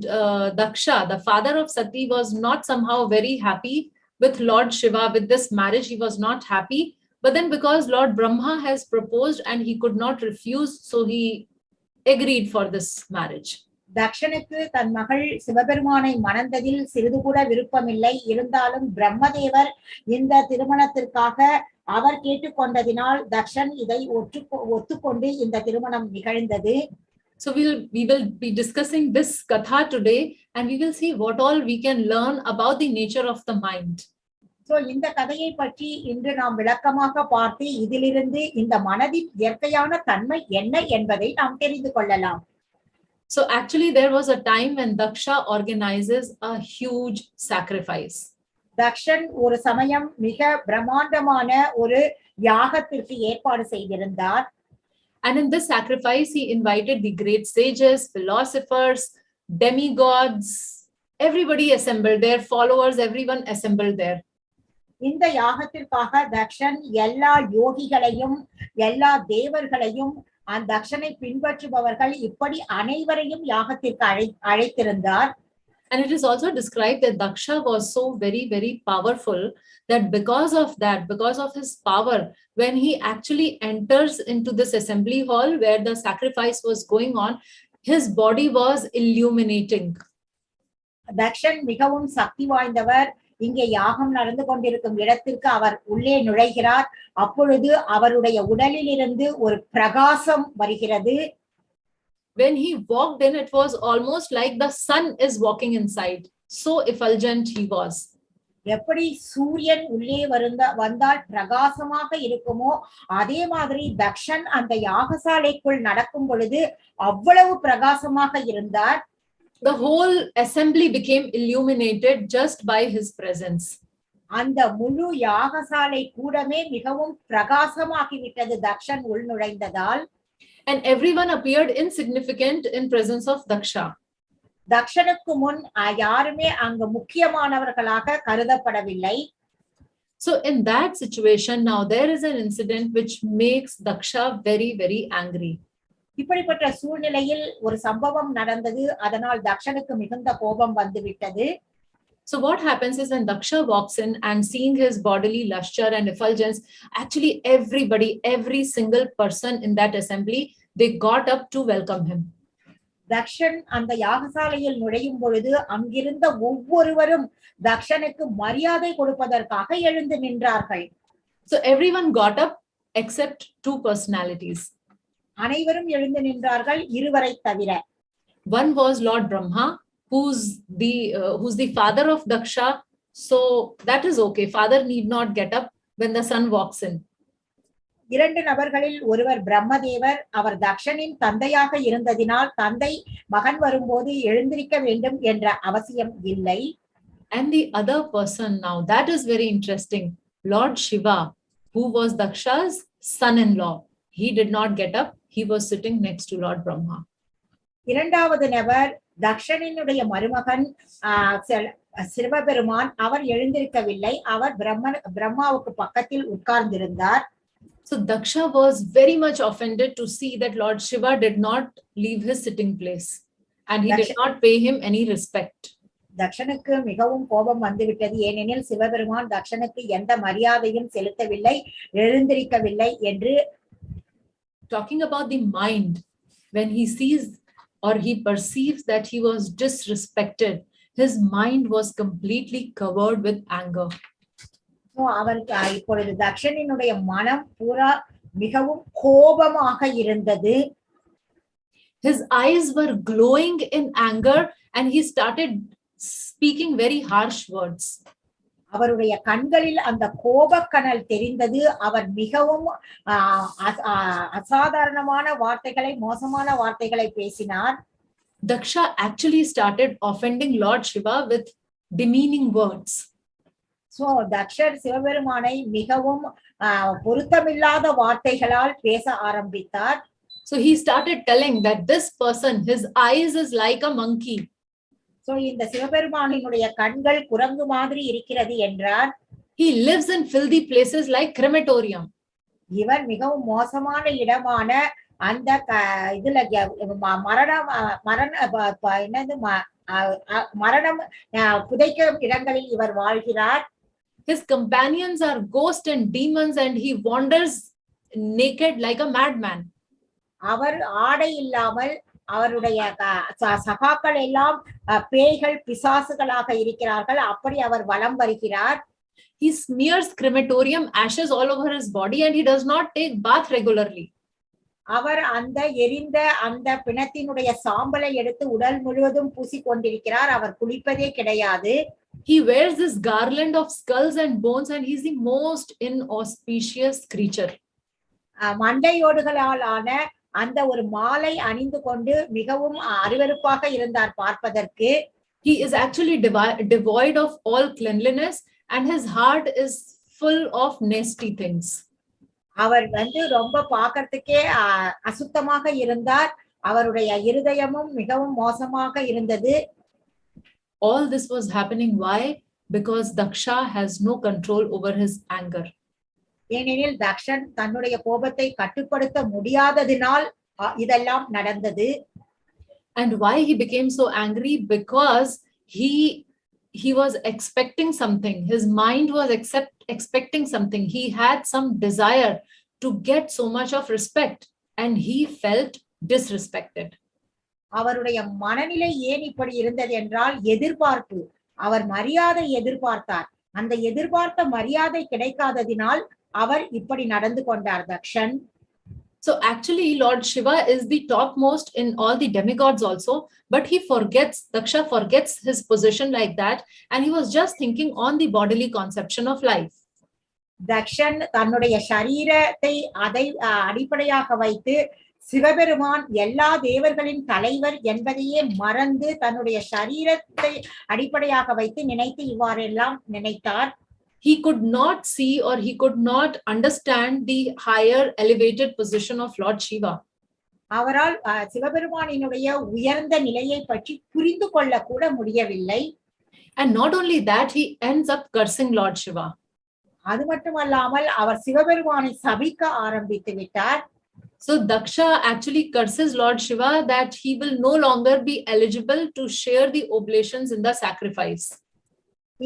Daksha, the father of Sati, was not somehow very happy with Lord Shiva. With this marriage, he was not happy. But then because Lord Brahma has proposed and he could not refuse, so he agreed for this marriage. தக்ஷனுக்கு தன் மகள் சிவபெருமானை மணந்ததில் சிறிது கூட விருப்பமில்லை. இருந்தாலும் பிரம்மதேவர் இந்த திருமணத்திற்காக அவர் கேட்டுக்கொண்டதினால் தக்ஷன் இதை ஒத்துக்கொண்டு இந்த திருமணம் நிகழ்ந்தது. So we will be discussing this katha today, and we will see what all we can learn about the nature of the mind. So இந்த கதையை பற்றி இன்று நாம் விளக்கமாக பார்த்து இதிலிருந்து இந்த மனதின் இயற்கையான தன்மை என்ன என்பதை நாம் தெரிந்து கொள்ளலாம். So actually there was a time when Daksha organizes a huge sacrifice. Dakshan ஒரு சமயம் மிக பிரம்மாண்டமான ஒரு யாகத்திற்கு ஏற்பாடு செய்திருந்தார். And in this sacrifice, he invited the great sages, philosophers, demigods, everybody assembled there, followers, everyone assembled there. இந்த யாகத்திற்காக தக்ஷன் எல்லா யோகிகளையும் எல்லா தேவர்களையும் அந்த தக்ஷனை பின்பற்றுபவர்கள் இப்படி அனைவரையும் யாகத்திற்கு அழைத்திருந்தார். And it is also described that Daksha was so very, very powerful that because of his power, when he actually enters into this assembly hall where the sacrifice was going on, his body was illuminating. Dakshan மிகவும் சக்தி வாய்ந்தவர். இங்கே யாகம் நடந்து கொண்டிருக்கும் இடத்திற்கு அவர் உள்ளே நுழைகிறார். அப்பொழுது அவருடைய உடலில் இருந்து ஒரு பிரகாசம் வருகிறது. When he walked in, it was almost like the sun is walking inside. So effulgent he was. எப்படி சூரியன் உள்ளே வந்தால் பிரகாசமாக இருக்குமோ அதே மாதிரி தக்ஷன் அந்த யாகசாலைக்குள் நடக்கும் பொழுது அவ்வளவு பிரகாசமாக இருந்தார். The whole assembly became illuminated just by his presence. அந்த முழு யாகசாலை கூடமே மிகவும் பிரகாசமாகிவிட்டது தக்ஷன் உள் நுழைந்ததால். And everyone appeared insignificant in presence of Daksha. தக்ஷனுக்கு முன் யாருமே அங்கு முக்கியமானவர்களாக கருதப்படவில்லை. So in that situation, now there is an incident which makes Daksha very, very angry. இப்படிப்பட்ட சூழ்நிலையில் ஒரு சம்பவம் நடந்தது. அதனால் தக்ஷனுக்கு மிகுந்த கோபம் வந்துவிட்டது. So what happens is when Daksha walks in and seeing his bodily luster and effulgence, actually everybody, every single person in that assembly, they got up to welcome him. Dakshan அந்த யாகசாலையில் நுழையும் பொழுது அங்கிருந்த ஒவ்வொருவரும் தக்ஷனுக்கு மரியாதை கொடுப்பதற்காக எழுந்து நின்றார்கள். So everyone got up except two personalities. அனைவரும் எழுந்து நின்றார்கள், இருவரை தவிர. One was Lord Brahma, who's the father of Daksha. So that is okay. Father need not get up when the son walks in. இரண்டு நபர்களில் ஒருவர் பிரம்மதேவர். அவர் தக்ஷனின் தந்தையாக இருந்ததினால் தந்தை மகன் வரும்போது எழுந்திருக்க வேண்டும் என்ற அவசியம் இல்லை. And the other person now, that is very interesting. Lord Shiva, who was Daksha's son-in-law, he did not get up. He was sitting next to Lord Brahma. இரண்டாவது நபர் தக்ஷனினுடைய மருமகன் சிவபெருமான். அவர் எழுந்திருக்கவில்லை. அவர் பிரம்மாவுக்கு பக்கத்தில் உட்கார்ந்திருந்தார். So Daksha was very much offended to see that Lord Shiva did not leave his sitting place and he did not pay him any respect. தக்ஷனுக்கு மிகவும் கோபம் வந்துவிட்டது. ஏனெனில் சிவபெருமான் தக்ஷனுக்கு எந்த மரியாதையும் செலுத்தவில்லை, எழுந்திருக்கவில்லை என்று. Talking about the mind, when he sees or he perceives that he was disrespected, his mind was completely covered with anger. அவருக்கு இப்பொழுது தக்ஷனினுடைய மனம் பூரா மிகவும் கோபமாக இருந்தது. His eyes were glowing in anger and he started speaking very harsh words. அவருடைய கண்களில் அந்த கோபக்கனல் தெரிந்தது. அவர் மிகவும் அசாதாரணமான வார்த்தைகளை, மோசமான வார்த்தைகளை பேசினார். Daksha actually started offending Lord Shiva with demeaning words. So தக்ஷர் சிவபெருமானை மிகவும் பொருத்தமில்லாத வார்த்தைகளால் பேச ஆரம்பித்தார். So he started telling that this person, his eyes is like a monkey. So இந்த சிவபெருமானினுடைய கண்கள் குரங்கு மாதிரி இருக்கிறது என்றார். He lives in filthy places like crematorium. இவர் மிகவும் மோசமான இடமான அந்த இதுல என்னது மரணம் புதைக்கும் இடங்களில் இவர் வாழ்கிறார். His companions are ghosts and demons and he wanders naked like a madman. அவர் ஆடை இல்லாமல் அவருடைய சகாக்கள் எல்லாம் பேய்கள் பிசாசுகளாக இருக்கிறார்கள். அப்படி அவர் வலம் வருகிறார். He smears crematorium ashes all over his body and he does not take bath regularly. அவர் அந்த எரிந்த அந்த பிணத்தினுடைய சாம்பலை எடுத்து உடல் முழுவதும் பூசி கொண்டிருக்கிறார். அவர் குளிப்பதே கிடையாது. He wears this garland of skulls and bones and he's the most inauspicious creature. மண்டையோடுகளால் ஆன அந்த ஒரு மாலை அணிந்து கொண்டு மிகவும் அருவருப்பாக இருந்தார் பார்ப்பதற்கு. He is actually devoid of all cleanliness and his heart is full of nasty things. அவர் ரொம்ப பார்க்கிறதுக்கே அசுத்தமாக இருந்தார். அவருடைய இருதயமும் மிகவும் மோசமாக இருந்தது. All this was happening why? Because Daksha has no control over his anger. ஏனெனில் தக்ஷன் தன்னுடைய கோபத்தை கட்டுப்படுத்த முடியாததினால் இதெல்லாம் நடந்தது. And why he became so angry? Because he was expecting something. His mind was expecting something. He had some desire to get so much of respect and he felt disrespected. அவருடைய மனநிலை ஏன் இப்படி இருந்தது என்றால் எதிர்பார்ப்பு. அவர் மரியாதை எதிர்பார்த்தார். அந்த எதிர்பார்த்த மரியாதை கிடைக்காததினால் அவர் இப்படி நடந்து கொண்டார் Dakshan. So actually Lord Shiva is the topmost in all the demigods also, but Daksha forgets his position like that and he was just thinking on the bodily conception of life. Dakshan தன்னுடைய சரீரத்தை அதை அடிப்படையாக வைத்து சிவபெருமான் எல்லா தேவர்களின் தலைவர் என்பதையே மறந்து தன்னுடைய சரீரத்தை அடிப்படையாக வைத்து நினைத்து இவ்வாறெல்லாம் நினைத்தார். He could not see or he could not understand the higher elevated position of Lord Shiva. அவரால் சிவபெருமானினுடைய உயர்ந்த நிலையை பற்றி புரிந்து கொள்ள கூட முடியவில்லை. And not only that, he ends up cursing Lord Shiva. அது மட்டுமல்லாமல் அவர் சிவபெருமானை சபிக்க ஆரம்பித்து விட்டார். So Daksha actually curses Lord Shiva that he will no longer be eligible to share the oblations in the sacrifice.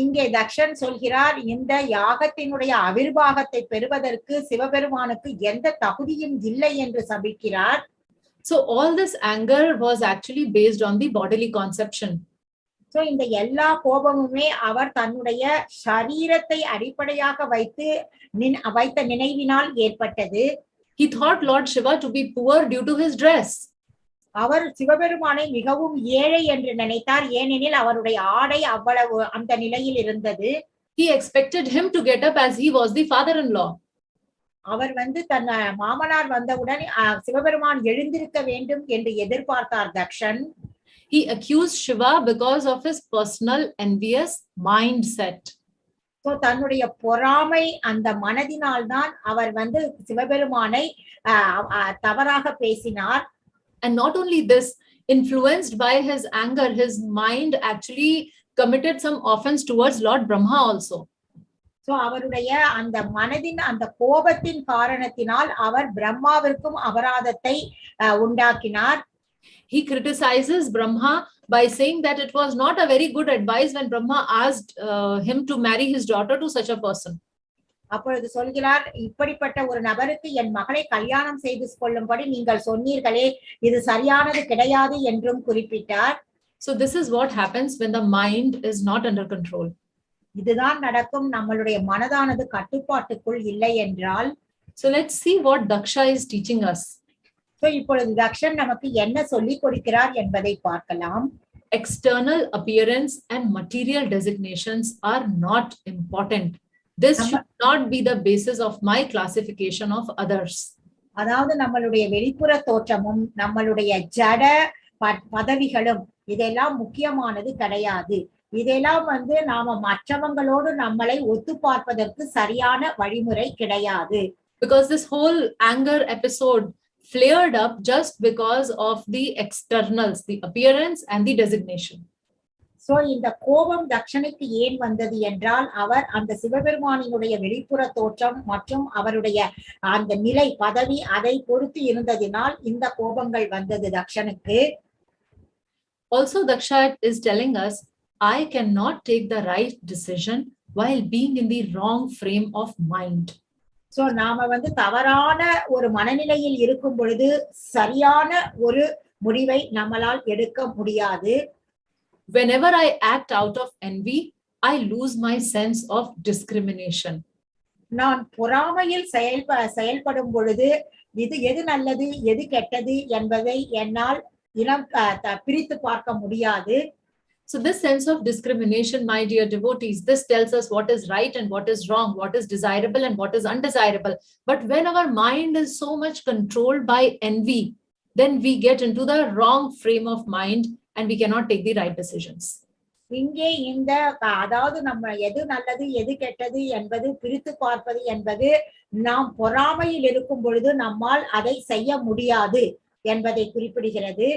இங்கே தக்ஷன் சொல்கிறார், இந்த யாகத்தினுடைய அவிர்வாகத்தை பெறுவதற்கு சிவபெருமானுக்கு எந்த தகுதியும் இல்லை என்று சபிக்கிறார். So all this anger was actually based on the bodily conception. So இந்த எல்லா கோபமுமே அவர் தன்னுடைய சரீரத்தை அடிப்படையாக வைத்த நினைவினால் ஏற்பட்டது. He thought Lord Shiva to be poor due to his dress. அவர் சிவபெருமானை மிகவும் ஏழை என்று நினைத்தார். ஏனெனில் அவருடைய ஆடை அவ்வளவு அந்த நிலையில் இருந்தது. He expected him to get up as he was the father-in-law. அவர் தன் மாமனார் வந்தவுடன் சிவபெருமான் எழுந்திருக்க வேண்டும் என்று எதிர்பார்த்தார் Dakshan. He accused Shiva because of his personal envious mindset. So தன்னுடைய பொறாமை அந்த மனதினால் தான் அவர் சிவபெருமானை தவறாக பேசினார். And not only this, influenced by his anger, his mind actually committed some offense towards Lord Brahma also. So அவருடைய அந்த மனதின் அந்த கோபத்தின் காரணத்தினால் அவர் பிரம்மாவிற்கும் அபராதத்தை உண்டாக்கினார். He criticizes Brahma by saying that it was not a very good advice when Brahma asked him to marry his daughter to such a person. அப்பொழுது சொல்கிறார், இப்படிப்பட்ட ஒரு நபருக்கு என் மகளை கல்யாணம் செய்து கொள்ளும்படி நீங்கள் சொன்னீர்களே, இது சரியானது கிடையாது என்றும் குறிப்பிட்டார். So this is what happens when the mind is not under control. இதுதான் நடக்கும் நம்மளுடைய மனதானது கட்டுப்பாட்டுக்குள் இல்லை என்றால். So let's see what Daksha is teaching us. So இப்பொழுது தக்ஷன் நமக்கு என்ன சொல்லிக் கொடுக்கிறார் என்பதை பார்க்கலாம். External appearance and material designations are not important. This should not be the basis of my classification of others. அதாவது நம்மளுடைய வெளிப்புற தோற்றமும் நம்மளுடைய ஜட பதவிகளும் இதெல்லாம் முக்கியமானது கிடையாது. இதெல்லாம் நாம மற்றவங்களோடு நம்மளை ஒத்து பார்ப்பதற்கு சரியான வழிமுறை கிடையாது. Because this whole anger episode flared up just because of the externals, the appearance and the designation. So இந்த கோபம் தக்ஷனுக்கு ஏன் வந்தது என்றால் அவர் அந்த சிவபெருமானினுடைய வெளிப்புற தோற்றம் மற்றும் அவருடைய அந்த நிலை பதவி அதை பொறுத்து இருந்ததினால் இந்த கோபங்கள் வந்தது தக்ஷனுக்கு. Also, Daksha is telling us, I cannot take the right decision while being in the wrong frame of mind. So நாம தவறான ஒரு மனநிலையில் இருக்கும் பொழுது சரியான ஒரு முடிவை நம்மளால் எடுக்க முடியாது. Whenever I act out of envy, I lose my sense of discrimination. நான் பொறாமையில் செயல்படும் பொழுது இது எது நல்லது எது கெட்டது என்பதை என்னால் பிரித்து பார்க்க முடியாது. So this sense of discrimination, my dear devotees, this tells us what is right and what is wrong, what is desirable and what is undesirable. But when our mind is so much controlled by envy, then we get into the wrong frame of mind and we cannot take the right decisions. இங்கே அதாவது நம்ம எது நல்லது எது கெட்டது என்பது பிரித்து பார்ப்பது என்பது நாம் பொறாமையில் இருக்கும் பொழுது நம்மால் அதை செய்ய முடியாது என்பதை குறிப்பிடுகிறது.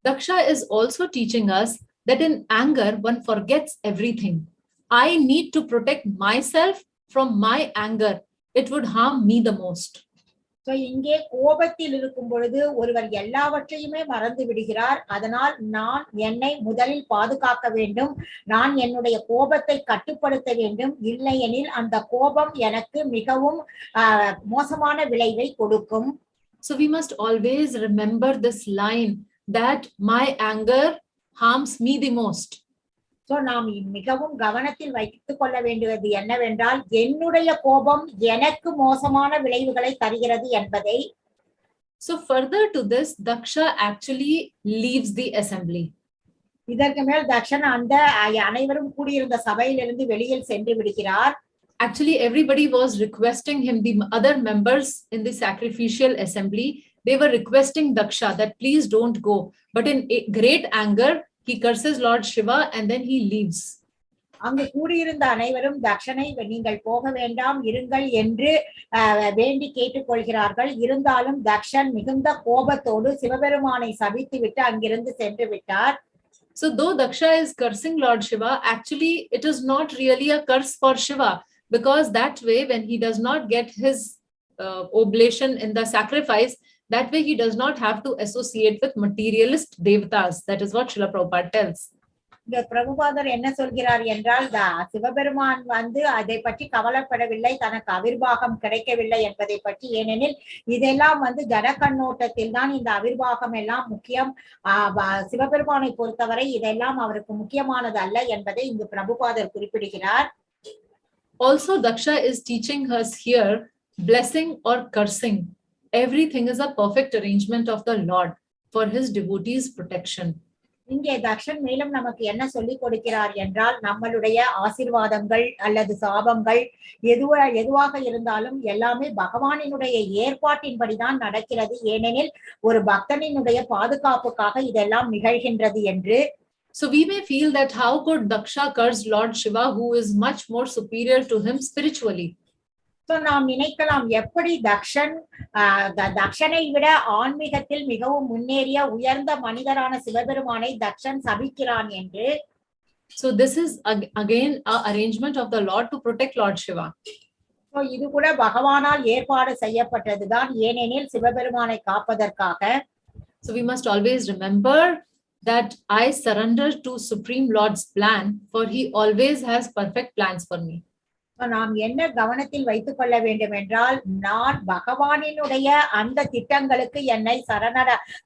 Daksha is also teaching us that in anger one forgets everything. I need to protect myself from my anger. It would harm me the most. So இங்கே கோபத்தில் இருக்கும் பொழுது ஒருவர் எல்லாவற்றையுமே மறந்து விடுகிறார். அதனால் நான் என்னை முதலில் பாதுகாக்க வேண்டும், நான் என்னுடைய கோபத்தை கட்டுப்படுத்த வேண்டும், இல்லையெனில் அந்த கோபம் எனக்கு மிகவும் மோசமான விளைவை கொடுக்கும். So we must always remember this line that my anger harms me the most. So நாம் மிகவும் கவனத்தில் வைத்துக் கொள்ள வேண்டியது என்னவென்றால் என்னுடைய கோபம் எனக்கு மோசமான விளைவுகளை தருகிறது என்பதை. So further to this, Daksha actually leaves the assembly. இதற்கு மேல் தக்ஷன் அந்த அனைவரும் கூடியிருந்த சபையிலிருந்து வெளியில் சென்று விடுகிறார். Actually, everybody was requesting him, the other members in the sacrificial assembly, they were requesting Daksha that please don't go. But in great anger, he curses Lord Shiva and then he leaves. அங்கு கூடியிருந்த அனைவரும் தக்ஷனை நீங்கள் போக வேண்டாம் இருங்கள் என்று வேண்டி கேட்டுக்கொள்கிறார்கள். இருந்தாலும் தக்ஷன் மிகுந்த கோபத்தோடு சிவபெருமானை சபித்து விட்டு அங்கிருந்து சென்று விட்டார். So though Daksha is cursing Lord Shiva, actually it is not really a curse for Shiva, because that way when he does not get his oblation in the sacrifice, that way he does not have to associate with materialist devatas. That is what Srila Prabhupada tells. இந்த பிரபுபாதர் என்ன சொல்கிறார் என்றால் சிவபெருமான் அதை பற்றி கவலைப்படவில்லை, தனக்கு அவிர்வாகம் கிடைக்கவில்லை என்பதை பற்றி. ஏனெனில் இதெல்லாம் ஜட கண்ணோட்டத்தில் தான் இந்த அவிர்வாகம் எல்லாம் முக்கியம். சிவபெருமானை பொறுத்தவரை இதெல்லாம் அவருக்கு முக்கியமானது அல்ல என்பதை இங்கு பிரபுபாதர் குறிப்பிடுகிறார். Also, Daksha is teaching us here, blessing or cursing, everything is a perfect arrangement of the Lord for his devotees' protection. இங்கே தக்ஷன் மேலும் நமக்கு என்ன சொல்லிக் கொடுக்கிறார் என்றால் நம்மளுடைய ஆசீர்வாதங்கள் அல்லது சாபங்கள் எதுவாக இருந்தாலும் எல்லாமே பகவானினுடைய ஏற்பாட்டின்படிதான் நடக்கிறது. ஏனெனில் ஒரு பக்தனினுடைய பாதுகாப்புக்காக இதெல்லாம் நிகழ்கின்றது என்று. So we may feel that how could Daksha curse Lord Shiva, who is much more superior to him spiritually? So நாம் நினைக்கலாம் எப்படி தக்ஷனை விட ஆன்மீகத்தில் மிகவும் முன்னேறிய உயர்ந்த மனிதரான சிவபெருமானை தக்ஷன் சபிக்கிறான் என்று. So this is again an arrangement of the Lord to protect Lord Shiva. So இது கூட பகவானால் ஏற்பாடு செய்யப்பட்டதுதான், ஏனெனில் சிவபெருமானை காப்பதற்காக. So we must always remember that I surrender to Supreme Lord's plan, for he always has perfect plans for me. நாம் என்ன கவனத்தில் வைத்துக் கொள்ள வேண்டும் என்றால் நான் பகவானினுடைய அந்த திட்டங்களுக்கு என்னை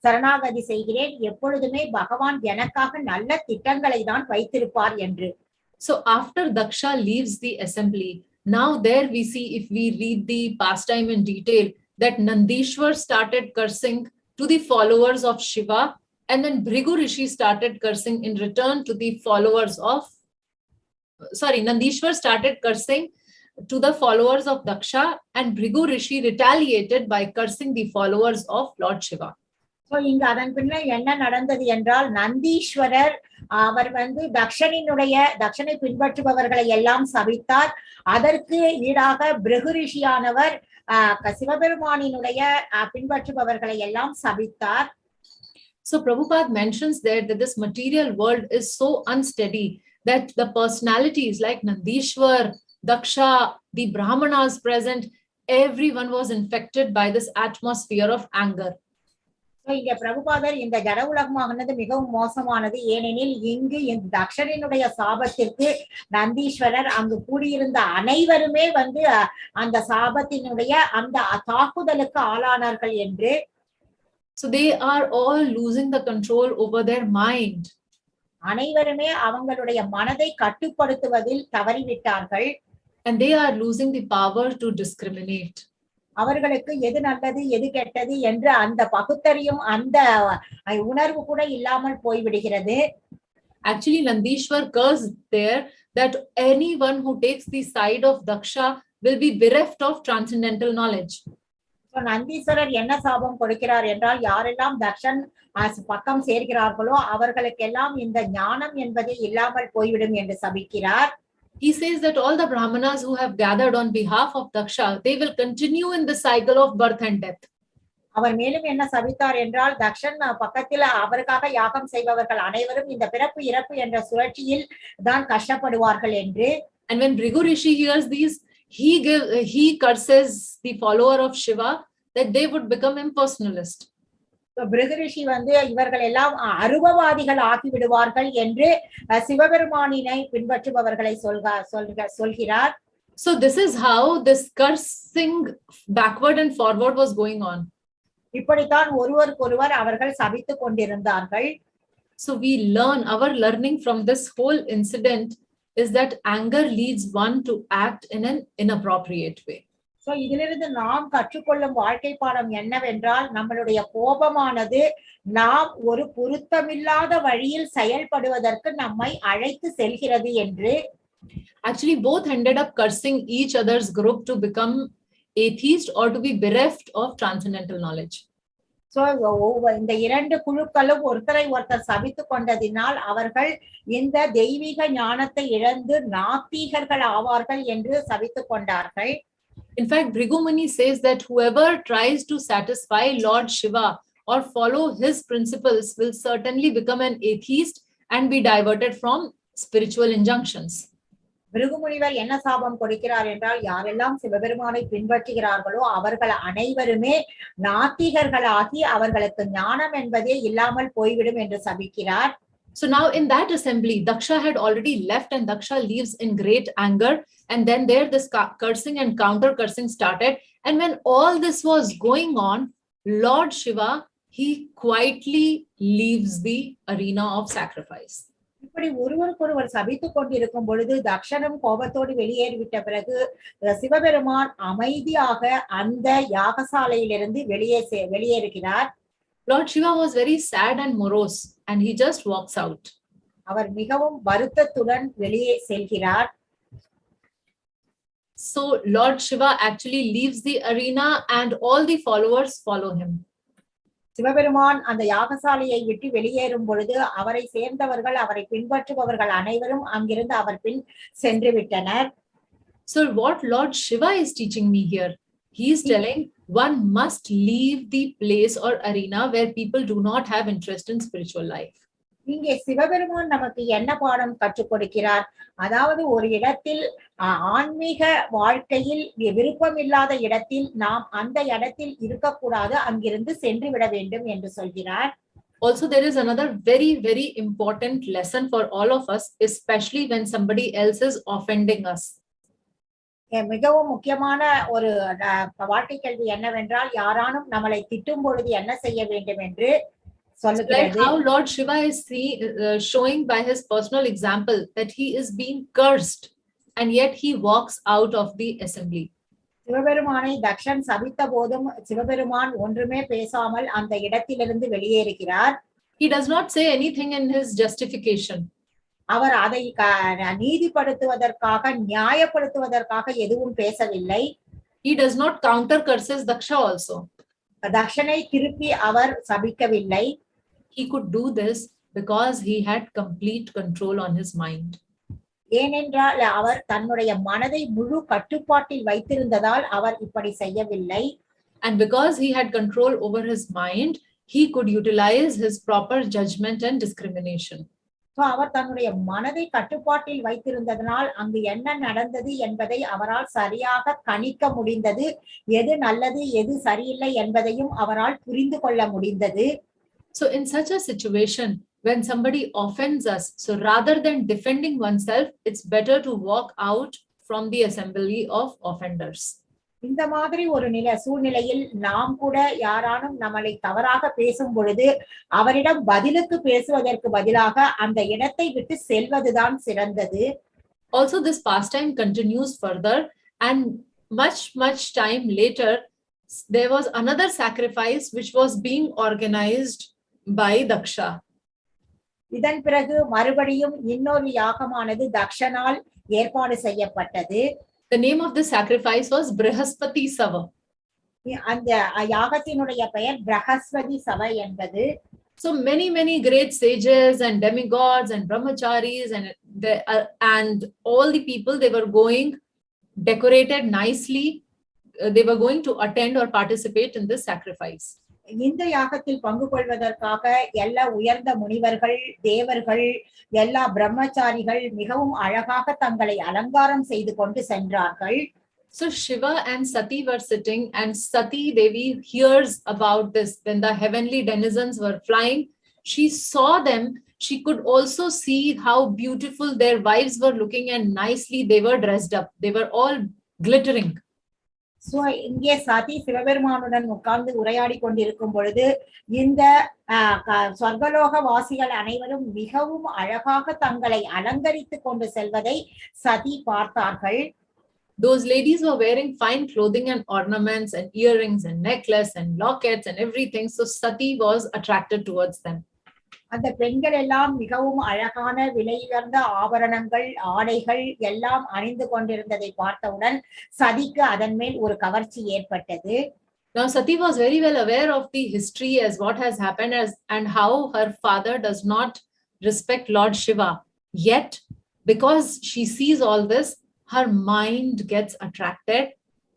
சரணாகதி செய்கிறேன். எப்பொழுதுமே பகவான் எனக்காக நல்ல திட்டங்களை தான் வைத்திருப்பார் என்று. So after Daksha leaves the assembly, now there we see, if we read the pastime in detail, that Nandishwar started cursing to the followers of Shiva, and then Bhrigu Rishi started cursing in return to the followers of Nandishwar started cursing to the followers of Daksha, and Bhrigu Rishi retaliated by cursing the followers of Lord Shiva. So இங்க அதன் பின்னர் என்ன நடந்தது என்றால் நந்தீஸ்வரர் அவர் தக்ஷனை பின்பற்றுபவர்களை எல்லாம் சபித்தார். அதற்கு ஈடாக பிருகு ரிஷியானவர் சிவபெருமானினுடைய பின்பற்றுபவர்களை எல்லாம் சபித்தார். So Prabhupada mentions there that this material world is so unsteady that the personalities like Nandishwar, Daksha, the Brahmanas present, everyone was infected by this atmosphere of anger. இங்க பிரபுபாதர் இந்த ஜட உலகமானது மிகவும் மோசமானது. ஏனெனில் இங்கு இந்த தக்ஷனினுடைய சாபத்திற்கு நந்தீஸ்வரர் அங்கு கூடியிருந்த அனைவருமே அந்த சாபத்தினுடைய அந்த தாக்குதலுக்கு ஆளானார்கள் என்று. So they are all losing the control over their mind. அனைவருமே அவங்களுடைய மனதை கட்டுப்படுத்துவதில் தவறிவிட்டார்கள். And they are losing the power to discriminate. அவர்களுக்கு எது நல்லது எது கெட்டது என்று அந்த பகுத்தறியும் அந்த உணர்வு கூட இல்லாமல் போய்விடுகிறது. Actually, Nandishwar cursed there that anyone who takes the side of Daksha will be bereft of transcendental knowledge. Nandeeswarar என்ன சாபம் கொடுக்கிறார் என்றால், யாரெல்லாம் தக்ஷன் பக்கம் சேர்கிறார்களோ அவர்களுக்கெல்லாம் இந்த ஞானம் என்பதே இல்லாமல் போய்விடும் என்று சபிக்கிறார். He says that all the Brahmanas who have gathered on behalf of Daksha, they will continue in the cycle of birth and death. அவர் மேலும் என்ன சபித்தார் என்றால், தக்ஷன் பக்கத்தில் அவருக்காக யாகம் செய்பவர்கள் அனைவரும் இந்த பிறப்பு இறப்பு என்ற சுழற்சியில் தான் கஷ்டப்படுவார்கள் என்று. And when Bhrigu Rishi hears these, he curses the follower of Shiva that they would become impersonalist. பிருகுரிஷி இவர்கள் எல்லாம் அருவவாதிகள் ஆகிவிடுவார்கள் என்று சிவபெருமானினை பின்பற்றுபவர்களை சொல்கிறார். So this is how this cursing backward and forward was going on. இப்படித்தான் ஒருவருக்கொருவர் அவர்கள் சபித்துக் கொண்டிருந்தார்கள். So we learn, our learning from this whole incident is that anger leads one to act in an inappropriate way. So இதிலிருந்து நாம் கற்றுக்கொள்ளும் வாழ்க்கை பாடம் என்னவென்றால், நம்மளுடைய கோபமானது நாம் ஒரு பொருத்தமில்லாத வழியில் செயல்படுவதற்கு நம்மை அழைத்து செல்கிறது என்று. Actually, both ended up cursing each other's group to become atheist or to be bereft of transcendental knowledge. So இந்த இரண்டு குழுக்களும் ஒருத்தரை ஒருத்தர் சபித்துக் கொண்டதினால் அவர்கள் இந்த தெய்வீக ஞானத்தை இழந்து நாத்திகர்கள் ஆவார்கள் என்று சபித்துக் கொண்டார்கள். In fact, Bhrigu Muni says that whoever tries to satisfy Lord Shiva or follow his principles will certainly become an atheist and be diverted from spiritual injunctions. Bhrigu முனிவர் என்ன சாபம் கொடுக்கிறார் என்றால், யாரெல்லாம் சிவபெருமானை பின்பற்றுகிறார்களோ அவர்கள் அனைவருமே நாத்திகர்களாகி அவர்களுக்கு ஞானம் என்பதே இல்லாமல் போய்விடும் என்று சபிக்கிறார். So now in that assembly, Daksha had already left and Daksha leaves in great anger. And then there this cursing and counter cursing started. And when all this was going on, Lord Shiva, he quietly leaves the arena of sacrifice. இப்படி ஒருவருக்கொருவர் சபித்துக் கொண்டிருக்கும் பொழுது தக்ஷனும் கோபத்தோடு வெளியேறிவிட்ட பிறகு சிவபெருமான் அமைதியாக அந்த யாகசாலையிலிருந்து வெளியேறுகிறார். Lord Shiva was very sad and morose and he just walks out. அவர் மிகவும் வருத்தத்துடன் வெளியே செல்கிறார். So Lord Shiva actually leaves the arena and all the followers follow him. Sivaperuman அந்த யாகசாலையை விட்டு வெளியேறும் பொழுது அவரை சேர்ந்தவர்கள் அவரை பின்பற்றுபவர்கள் அனைவரும் அங்கிருந்து அவர் பின் சென்று விட்டனர். So what Lord Shiva is teaching me here, he is telling one must leave the place or arena where people do not have interest in spiritual life. இங்கே சிவபெருமான் நமக்கு என்ன பாடம் கற்றுக் கொடுக்கிறார்? அதாவது ஒரு இடத்தில் ஆன்மீக வாழ்க்கையில் விருப்பம் இல்லாத இடத்தில் நாம் அந்த இடத்தில் இருக்கக்கூடாது, அங்கிருந்து சென்று விட வேண்டும் என்று சொல்கிறார். Also, there is another very, very important lesson for all of us, especially when somebody else is offending us. மிகவும் முக்கியமான ஒரு வாழ்க்கை கேள்வி என்னவென்றால், யாரானும் நம்மளை திட்டும் பொழுது என்ன செய்ய வேண்டும் என்று like how Lord Shiva is showing by his personal example that he is being cursed and yet he walks out of the assembly. சிவபெருமானை தக்ஷன் சபித்த போதும் சிவபெருமான் ஒன்றுமே பேசாமல் அந்த இடத்திலிருந்து வெளியேறுகிறார். He does not say anything in his justification. அவர் அதை நீதிப்படுத்துவதற்காக நியாயப்படுத்துவதற்காக எதுவும் பேசவில்லை. He does not counter curses Daksha also. தக்ஷனை திருப்பி அவர் சபிக்கவில்லை. He could do this because he had complete control on his mind. ஏனென்றால் அவர் தன்னுடைய மனதை முழு கட்டுப்பாட்டில் வைத்திருந்ததால் அவர் இப்படி செய்யவில்லை. And because he had control over his mind, he could utilize his proper judgment and discrimination. அவர் தன்னுடைய மனதை கட்டுப்பாட்டில் வைத்திருந்ததனால் அங்கு என்ன நடந்தது என்பதை அவரால் சரியாக கணிக்க முடிந்தது. எது நல்லது எது சரியில்லை என்பதையும் அவரால் புரிந்து கொள்ள முடிந்தது. So in such a situation, when somebody offends us, so rather than defending oneself, it's better to walk out from the assembly of offenders. இந்த மாதிரி ஒரு சூழ்நிலையில் நாம் கூட யாரானும் நம்மளை தவறாக பேசும் பொழுது அவரிடம் பதிலுக்கு பேசுவதற்கு பதிலாக அந்த இடத்தை விட்டு செல்வதுதான் சிறந்தது. Also, this pastime continues further, and much time later, there was another sacrifice which was being organized by Daksha. இதன் பிறகு மறுபடியும் இன்னொரு யாகமானது தக்ஷனால் ஏற்பாடு செய்யப்பட்டது. The name of this sacrifice was Brihaspati Sava. அந்த யாகத்தினுடைய பெயர் பிரஹஸ்பதி சபை என்பது. So many great sages and demigods and brahmacharis and all the people, they were going decorated nicely. They were going to attend or participate in this sacrifice. இந்த யாகத்தில் பங்கு கொள்வதற்காக எல்லா உயர்ந்த முனிவர்கள், தேவர்கள், எல்லா பிரம்மச்சாரிகள் மிகவும் அழகாக தங்களை அலங்காரம் செய்து கொண்டு சென்றார்கள். So Shiva and Sati were sitting, and Sati Devi hears about this. When the heavenly denizens were flying, she saw them. She could also see how beautiful their wives were looking and nicely they were dressed up. They were all glittering. So இங்கே சதி சிவபெருமானுடன் உட்கார்ந்து உரையாடி கொண்டிருக்கும் பொழுது இந்த சொர்க்கலோக வாசிகள் அனைவரும் மிகவும் அழகாக தங்களை அலங்கரித்துக் கொண்டு செல்வதை சதி பார்த்தார்கள். Those ladies were wearing fine clothing and ornaments and earrings and necklace and lockets and everything. So Sati was attracted towards them. அந்த பெண்கள் எல்லாம் மிகவும் அழகான விலை உயர்ந்த ஆபரணங்கள், ஆடைகள் எல்லாம் அணிந்து கொண்டிருந்ததை பார்த்தவுடன் சதிக்கு அதன் மேல் ஒரு கவர்ச்சி ஏற்பட்டது. Now Sati was very well aware of the history as what has happened and how her father does not respect Lord Shiva. Yet, because she sees all this, her mind gets attracted.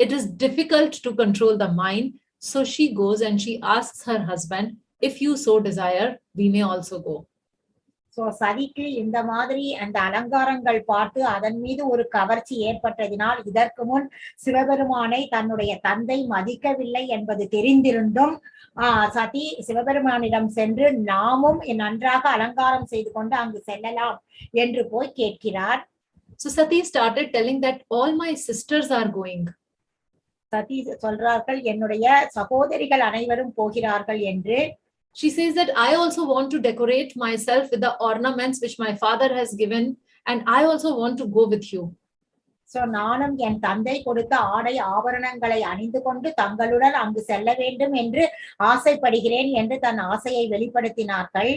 It is difficult to control the mind. So she goes and she asks her husband, if you so desire, we may also go. So சதிக்கு இந்த மாதிரி அந்த அலங்காரங்கள் பார்த்து அதன் மீது ஒரு கவர்ச்சி ஏற்பட்டதினால் இதற்கு முன் சிவபெருமானை தன்னுடைய தந்தை மதிக்கவில்லை என்பது தெரிந்திருந்தும் சதி சிவபெருமானிடம் சென்று நாமும் நன்றாக அலங்காரம் செய்து கொண்டு அங்கு செல்லலாம் என்று போய் கேட்கிறார். So Sati started telling that all my sisters are going. சதி சொல்றார்கள் என்னுடைய சகோதரிகள் அனைவரும் போகிறார்கள் என்று. She says that I also want to decorate myself with the ornaments which my father has given, and I also want to go with you. So நானும் என் தந்தை கொடுத்த ஆடை ஆபரணங்களை அணிந்து கொண்டு தங்களுடன் அங்கு செல்ல வேண்டும் என்று ஆசைப்படுகிறேன் என்று தன் ஆசையை வெளிப்படுத்தினார்கள்.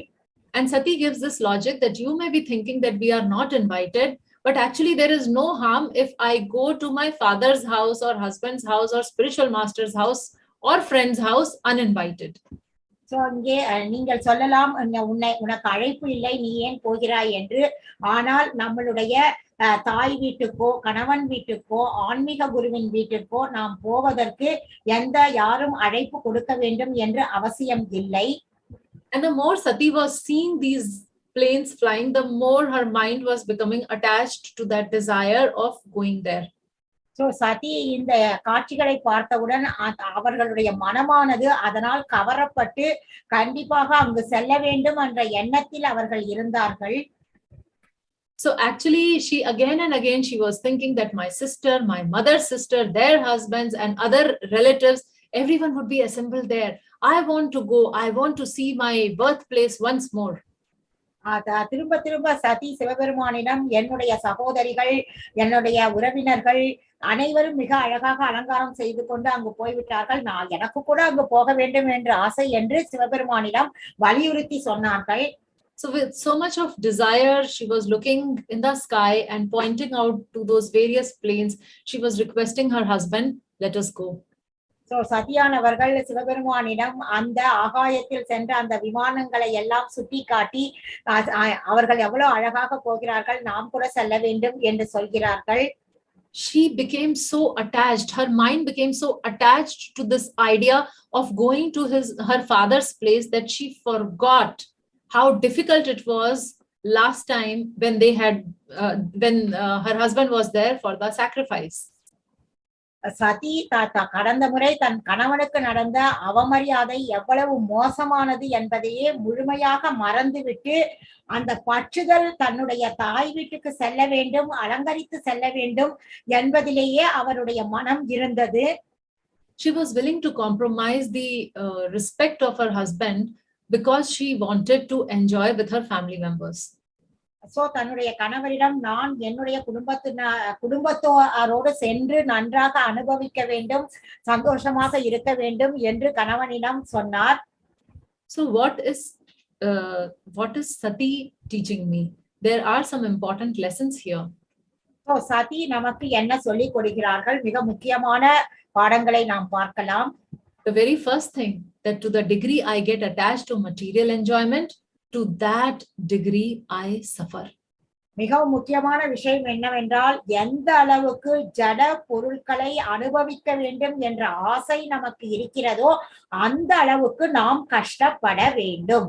And Sati gives this logic that you may be thinking that we are not invited, but actually there is no harm if I go to my father's house or husband's house or spiritual master's house or friend's house uninvited. So இங்கே நீங்கள் சொல்லலாம் உனக்கு அழைப்பு இல்லை, நீ ஏன் போகிறாய் என்று. ஆனால் நம்மளுடைய தாய் வீட்டுக்கோ கணவன் வீட்டுக்கோ ஆன்மீக குருவின் வீட்டுக்கோ நாம் போவதற்கு யாரும் அழைப்பு கொடுக்க வேண்டும் என்று அவசியம் இல்லை. And the more Sati was seeing these planes flying, the more her mind was becoming attached to that desire of going there. So சதி இந்த காட்சிகளை பார்த்தவுடன் அவர்களுடைய மனமானது அதனால் கவரப்பட்டு கண்டிப்பாக அங்கு செல்ல வேண்டும் என்ற எண்ணத்தில் அவர்கள் இருந்தார்கள். So actually she again and again she was thinking that my sister, my mother's sister, their husbands and other relatives, everyone would be assembled there. I want to go. I want to see my birthplace once more. திரும்ப திரும்ப சதி சிவபெருமானிடம் என்னுடைய சகோதரிகள், என்னுடைய உறவினர்கள் அனைவரும் மிக அழகாக அலங்காரம் செய்து கொண்டு அங்கு போய்விட்டார்கள், நான் எனக்கு கூட அங்கு போக வேண்டும் என்ற ஆசை என்று சிவபெருமானிடம் வலியுறுத்தி சொன்னார்கள். So with so much of desire, she was looking in the sky and pointing out to those various planes. She was requesting her husband, let us go. So சதியானவர்கள் சிவபெருமானிடம் அந்த ஆகாயத்தில் சென்ற அந்த விமானங்களை எல்லாம் சுட்டி காட்டி அவர்கள் எவ்வளவு அழகாக போகிறார்கள், நாம் கூட செல்ல வேண்டும் என்று சொல்கிறார்கள். she became so attached. Her mind became so attached to this idea of going to her father's place that she forgot how difficult it was last time when when her husband was there for the sacrifice. சதி கடந்த முறை தன் கணவனுக்கு நடந்த அவமரியாதை எவ்வளவு மோசமானது என்பதையே முழுமையாக மறந்துவிட்டு அந்த பற்றுதல் தன்னுடைய தாய் வீட்டுக்கு செல்ல வேண்டும், அலங்கரித்து செல்ல வேண்டும் என்பதிலேயே அவருடைய மனம் இருந்தது. She was willing to compromise the respect of her husband because she wanted to enjoy with her family members. So தன்னுடைய கணவரிடம் நான் என்னுடைய குடும்பத்தோரோடு சென்று நன்றாக அனுபவிக்க வேண்டும், சந்தோஷமாக இருக்க வேண்டும் என்று கணவனிடம் சொன்னார். So what is Sati teaching me? There are some important lessons here. So சதி நமக்கு என்ன சொல்லிக் கொடுக்கிறார்கள்? மிக முக்கியமான பாடங்களை நாம் பார்க்கலாம். The very first thing, that to the degree I get attached to material enjoyment, to that degree I suffer. மிகவும் முக்கியமான விஷயம் என்னவென்றால், எந்த அளவுக்கு ஜட பொருட்களை அனுபவிக்க வேண்டும் என்ற ஆசை நமக்கு இருக்கிறதோ அந்த அளவுக்கு நாம் கஷ்டப்பட வேண்டும்.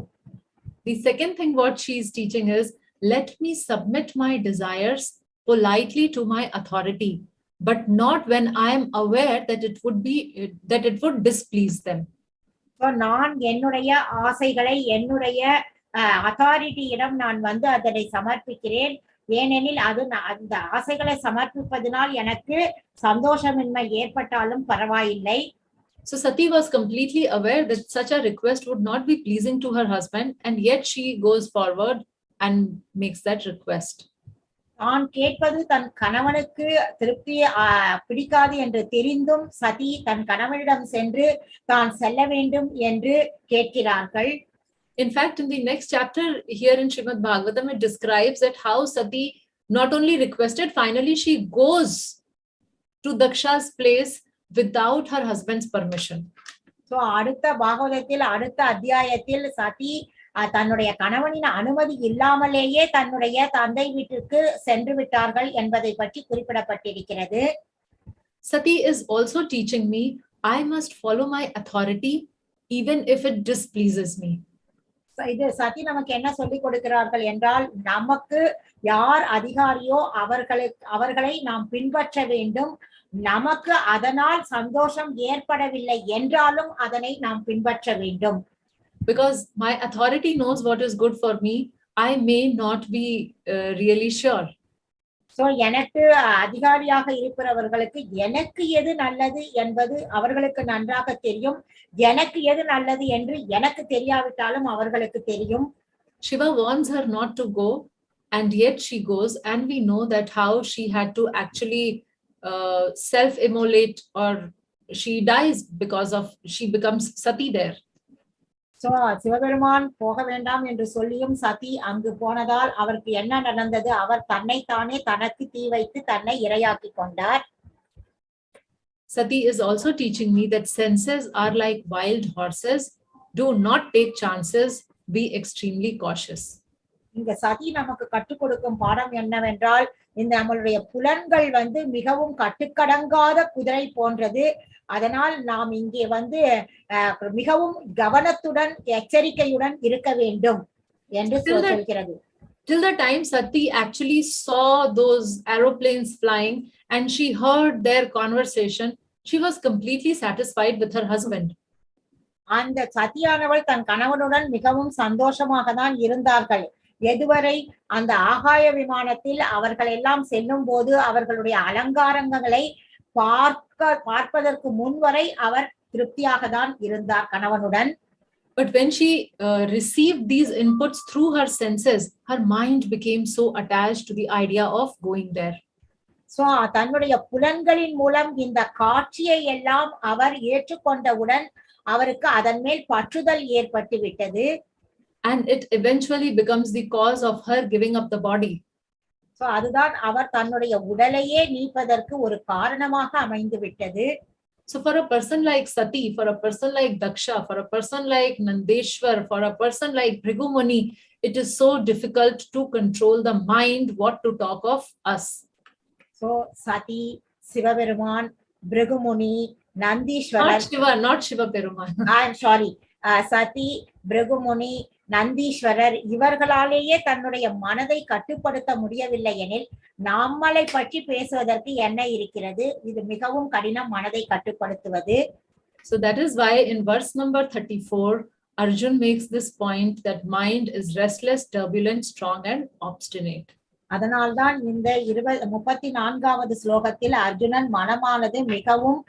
The second thing what she is teaching is, let me submit my desires politely to my authority, but not when I am aware that it would displease them. So நான் என்னுடைய ஆசைகளை என்னுடைய அத்தாரிட்டியிடம் நான் அதனை சமர்ப்பிக்கிறேன். ஏனெனில் அந்த ஆசைகளை சமர்ப்பிப்பதனால் எனக்கு சந்தோஷமின்மை ஏற்பட்டாலும் பரவாயில்லை. So Sati was completely aware that such a request would not be pleasing to her husband, and yet she goes forward and makes that request. தான் கேட்பது தன் கணவனுக்கு திருப்தி பிடிக்காது என்று தெரிந்தும் சதி தன் கணவனிடம் சென்று தான் செல்ல வேண்டும் என்று கேட்கிறார்கள். In fact, in the next chapter here in Srimad Bhagavatam, it describes that how Sati not only requested, finally she goes to Daksha's place without her husband's permission. So அடுத்த பாகவதத்தில் அடுத்த அத்தியாயத்தில் சதி தன்னுடைய கணவனின் அனுமதி இல்லாமலேயே தன்னுடைய தந்தை வீட்டிற்கு சென்று விட்டார்கள் என்பதை பற்றி குறிப்பிடப்பட்டிருக்கிறது. Sati is also teaching me I must follow my authority even if it displeases me. இது சதி நமக்கு என்ன சொல்லிக் கொடுக்கிறார்கள் என்றால், நமக்கு யார் அதிகாரியோ அவர்களை நாம் பின்பற்ற வேண்டும். நமக்கு அதனால் சந்தோஷம் ஏற்படவில்லை என்றாலும் அதனை நாம் பின்பற்ற வேண்டும். Because my authority knows what is good for me, I may not be really sure. So எனக்கு அதிகாரியாக இருப்பவர்களுக்கு எனக்கு எது நல்லது என்பது அவர்களுக்கு நன்றாக தெரியும். எனக்கு எது நல்லது என்று எனக்கு தெரியாவிட்டாலும் அவர்களுக்கு தெரியும். Shiva warns her not to go, and yet she goes, and we know that how she had to actually self-immolate, or she dies because of she becomes Sati there. So Sivaperuman போக வேண்டாம் என்று சொல்லியும் சதி அங்கு போனதால் அவருக்கு என்ன நடந்தது? அவர் தன்னைத்தானே தனக்கு தீ வைத்து தன்னை இரையாக்கி கொண்டார். Sati is also teaching me that senses are like wild horses. Do not take chances. Be extremely cautious. இந்த சதி நமக்கு கற்றுக் கொடுக்கும் பாடம் என்னவென்றால், இந்த நம்மளுடைய புலன்கள் மிகவும் கட்டுக்கடங்காத குதிரை போன்றது. அதனால் நாம் இங்கே மிகவும் கவனத்துடன் எச்சரிக்கையுடன் இருக்க வேண்டும் என்று சொல்கிறது. Till the time Sati actually saw those aeroplanes flying and she heard their conversation, she was completely satisfied with her husband. அந்த சதியானவள் தன் கணவனுடன் மிகவும் சந்தோஷமாக தான் இருந்தார்கள். எதுவரை அந்த ஆகாய விமானத்தில் அவர்கள் எல்லாம் செல்லும் போது அவர்களுடைய அலங்காரங்களை பார்ப்பதற்கு முன்வரை அவர் திருப்தியாக தான் இருந்தார் கணவனுடன். But when she received these inputs through her senses, her mind became so attached to the idea of going there. So தன்னுடைய புலன்களின் மூலம் இந்த காட்சியை எல்லாம் அவர் ஏற்றுக்கொண்டவுடன் அவருக்கு அதன் மேல் பற்றுதல் ஏற்பட்டு விட்டது. And it eventually becomes the cause of her giving up the body. So அதுதான் அவர் தன்னுடைய உடலையே நீப்பதற்கு ஒரு காரணமாக அமைந்து விட்டது. So for a person like Sati, for a person like Daksha, for a person like Nandeshwar, for a person like Bhrigu Muni, it is so difficult to control the mind what to talk of us. So So Sati, Sivaperuman, Brigumuni, Nandishwarar. Not Shiva Peruman. I'm sorry. Sati, Brigumuni, Nandeeswarar இவர்களாலேயே தன்னுடைய மனதை கட்டுப்படுத்த முடியவில்லை எனில் நம்மளை பற்றி பேசுவதற்கு என்ன இருக்கிறது? இது மிகவும் கடினம், மனதை கட்டுப்படுத்துவது. So that is why in verse number 34, Arjun makes this point that mind is restless, turbulent, strong and obstinate. அதனால்தான் இந்த 34வது ஸ்லோகத்தில் அர்ஜுனன் மனமானது மிகவும்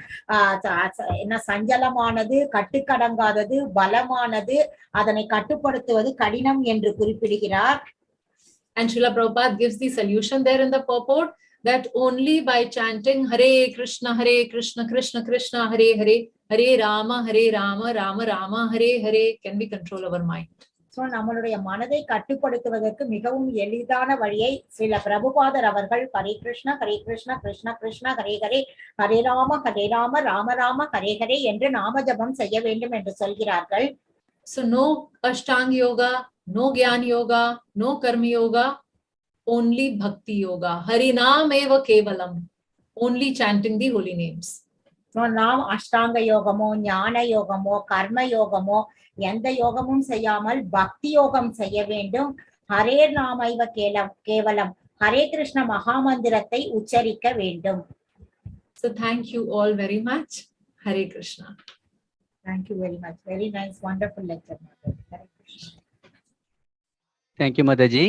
சஞ்சலமானது, கட்டுக்கடங்காதது, பலமானது, அதனை கட்டுப்படுத்துவது கடினம் என்று குறிப்பிடுகிறார். And Srila Prabhupada gives the solution there in the purport that only by chanting Hare Krishna, Krishna Krishna, Hare Hare, Hare Rama, Rama Rama, Hare Hare can we control our mind. So நம்மளுடைய மனதை கட்டுப்படுத்துவதற்கு மிகவும் எளிதான வழியை ஸ்ரீல பிரபுபாதர் அவர்கள் ஹரே கிருஷ்ணா கிருஷ்ணா கிருஷ்ணா ஹரே ஹரே, ஹரே ராம ராம ராம ஹரே ஹரே என்று நாம ஜபம் செய்ய வேண்டும் என்று சொல்கிறார்கள். So no Ashtanga Yoga, no Jnana Yoga, no Karma Yoga, only Bhakti Yoga. Harinam eva kevalam, only chanting the holy names. So நாம் அஷ்டாங்க யோகமோ, ஞான யோகமோ, கர்ம யோகமோ எந்த யோகமும் செய்யாமல் பக்தி யோகம் செய்ய வேண்டும். ஹரே நாமைவ கேவலம், ஹரே கிருஷ்ண மகாமந்திரத்தை உச்சரிக்க வேண்டும். So thank you all very much. Hare Krishna. Thank you very much. Very nice, wonderful lecture, Mother. Hare Krishna. Thank you, Mataji.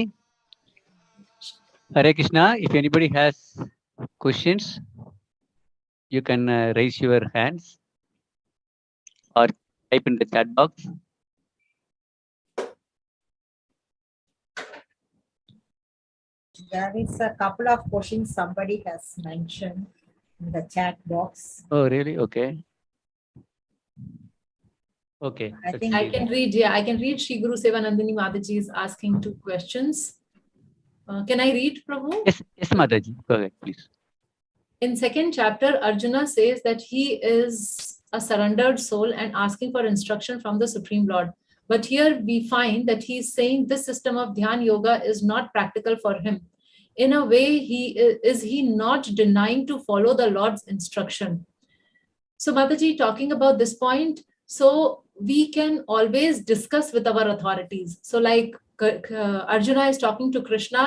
Hare Krishna. If anybody has questions, you can raise your hands or type in the chat box. There is a couple of questions somebody has mentioned in the chat box. Oh, really? Okay. Okay. I think I can read. Yeah, I can read. Shri Guru Sevanandini Mataji is asking 2 questions. Can I read, Prabhu? Yes, Mataji. Go ahead, please. In 2nd chapter, Arjuna says that he is a surrendered soul and asking for instruction from the Supreme Lord. But here we find that he is saying this system of Dhyana Yoga is not practical for him. In a way, is he not denying to follow the Lord's instruction? So Mataji, talking about this point, so we can always discuss with our authorities. So like Arjuna is talking to Krishna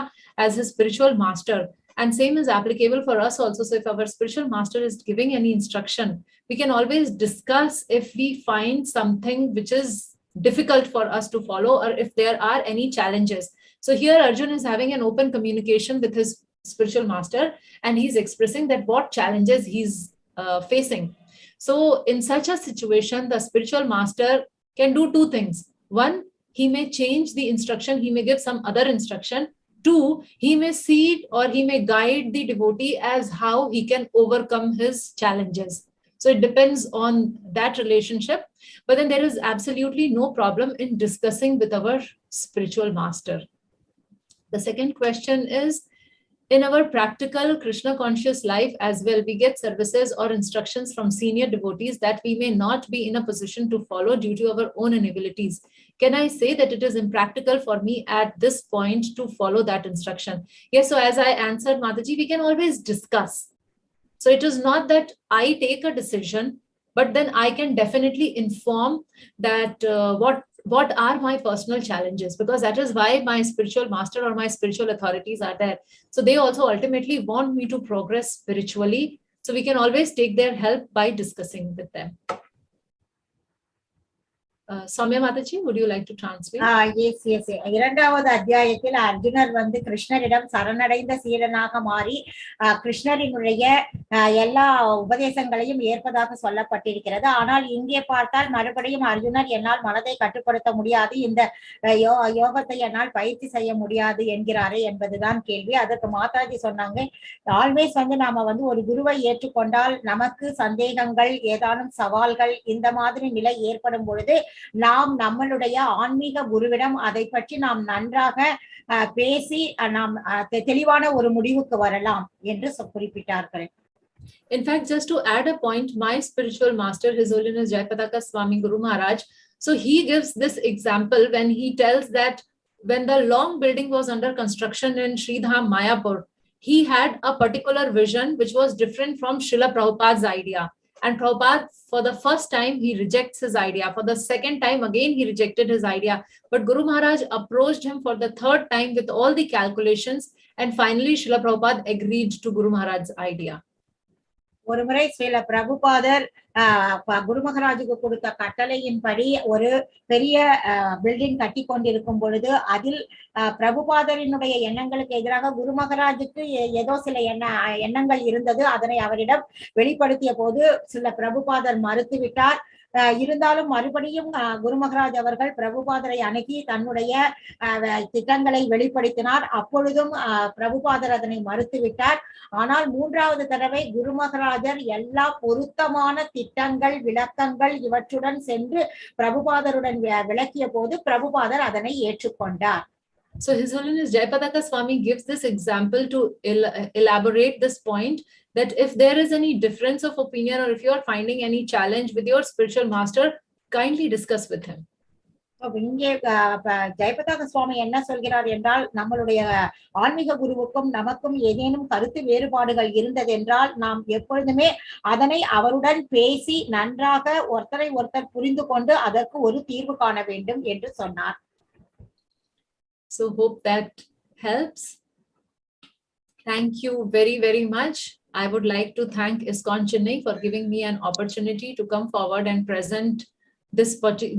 as his spiritual master. And same is applicable for us also. So if our spiritual master is giving any instruction, we can always discuss if we find something which is difficult for us to follow or if there are any challenges. So here Arjuna is having an open communication with his spiritual master and he's expressing that what challenges he's facing. So in such a situation, the spiritual master can do 2 things. 1, he may change the instruction, he may give some other instruction. 2, he may seed or he may guide the devotee as how he can overcome his challenges. So it depends on that relationship. But then there is absolutely no problem in discussing with our spiritual master. The second question is, in our practical Krishna conscious life as well, we get services or instructions from senior devotees that we may not be in a position to follow due to our own inabilities. Can I say that it is impractical for me at this point to follow that instruction? Yes, so as I answered Mataji, we can always discuss. So it is not that I take a decision, but then I can definitely inform that what are my personal challenges, because that is why my spiritual master or my spiritual authorities are there. So they also ultimately want me to progress spiritually. So we can always take their help by discussing with them. Soumya Mataji, would you like to translate? Yes. 2வது அத்தியாயத்தில் அர்ஜுனர் கிருஷ்ணரிடம் சரணடைந்த சீடனாக மாறி கிருஷ்ணரினுடைய எல்லா உபதேசங்களையும் ஏற்பதாக சொல்லப்பட்டிருக்கிறது. ஆனால் இங்கே பார்த்தால் மறுபடியும் அர்ஜுனர் என்னால் மனதை கட்டுப்படுத்த முடியாது, இந்த யோகத்தை என்னால் பயிற்சி செய்ய முடியாது என்கிறாரே என்பதுதான் கேள்வி. அதற்கு மாதாஜி சொன்னாங்க, ஆல்வேஸ் நாம ஒரு குருவை ஏற்றுக்கொண்டால் நமக்கு சந்தேகங்கள், ஏதானும் சவால்கள் இந்த மாதிரி நிலை ஏற்படும் பொழுது நாம் நம்மளுடைய ஆன்மீக குருவிடம் அதை பற்றி நாம் நன்றாக பேசி நாம் தெளிவான ஒரு முடிவுக்கு வரலாம் என்று குறிப்பிட்டார்கள். In fact, just to add a point, my spiritual master, His Holiness Jayapataka Swami Guru Maharaj, so he gives this example when he tells that when the long building was under construction in Sridham Mayapur, he had a particular vision which was different from Srila Prabhupada's idea. And Prabhupada, for the first time, he rejects his idea. For the second time, again, he rejected his idea. But Guru Maharaj approached him for the third time with all the calculations. And finally, Srila Prabhupada agreed to Guru Maharaj's idea. ஒரு முறை சில பிரபுபாதர் குரு மகாராஜுக்கு கொடுத்த கட்டளையின்படி ஒரு பெரிய building கட்டி கொண்டிருக்கும் பொழுது அதில் பிரபுபாதரினுடைய எண்ணங்களுக்கு எதிராக குரு மகாராஜுக்கு ஏதோ சில எண்ணங்கள் இருந்தது. அதனை அவரிடம் வெளிப்படுத்திய போது சில பிரபுபாதர் மறுத்துவிட்டார். இருந்தாலும் மறுபடியும் குரு மகாராஜ் அவர்கள் பிரபுபாதரை அணுகி தன்னுடைய திட்டங்களை வெளிப்படுத்தினார். அப்பொழுதும் பிரபுபாதர் அதனை மறுத்துவிட்டார். ஆனால் மூன்றாவது தடவை குரு மகாராஜர் எல்லா பொருத்தமான திட்டங்கள் விளக்கங்கள் இவற்றுடன் சென்று பிரபுபாதருடன் விளக்கிய போது பிரபுபாதர் அதனை ஏற்றுக்கொண்டார். So His Holiness Jayapataka Swami gives this example to elaborate this point, that if there is any difference of opinion or if you are finding any challenge with your spiritual master, kindly discuss with him. இங்கே ஜெயபதாக சுவாமி என்ன சொல்கிறார் என்றால், நம்மளுடைய ஆன்மீக குருவுக்கும் நமக்கும் ஏதேனும் கருத்து வேறுபாடுகள் இருந்தது என்றால் நாம் எப்பொழுதுமே அதனை அவருடன் பேசி நன்றாக ஒருத்தரை ஒருத்தர் புரிந்து கொண்டு அதற்கு ஒரு தீர்வு காண வேண்டும் என்று சொன்னார். So hope that helps. Thank you very, very much. I would like to thank ISKCON Chennai for giving me an opportunity to come forward and present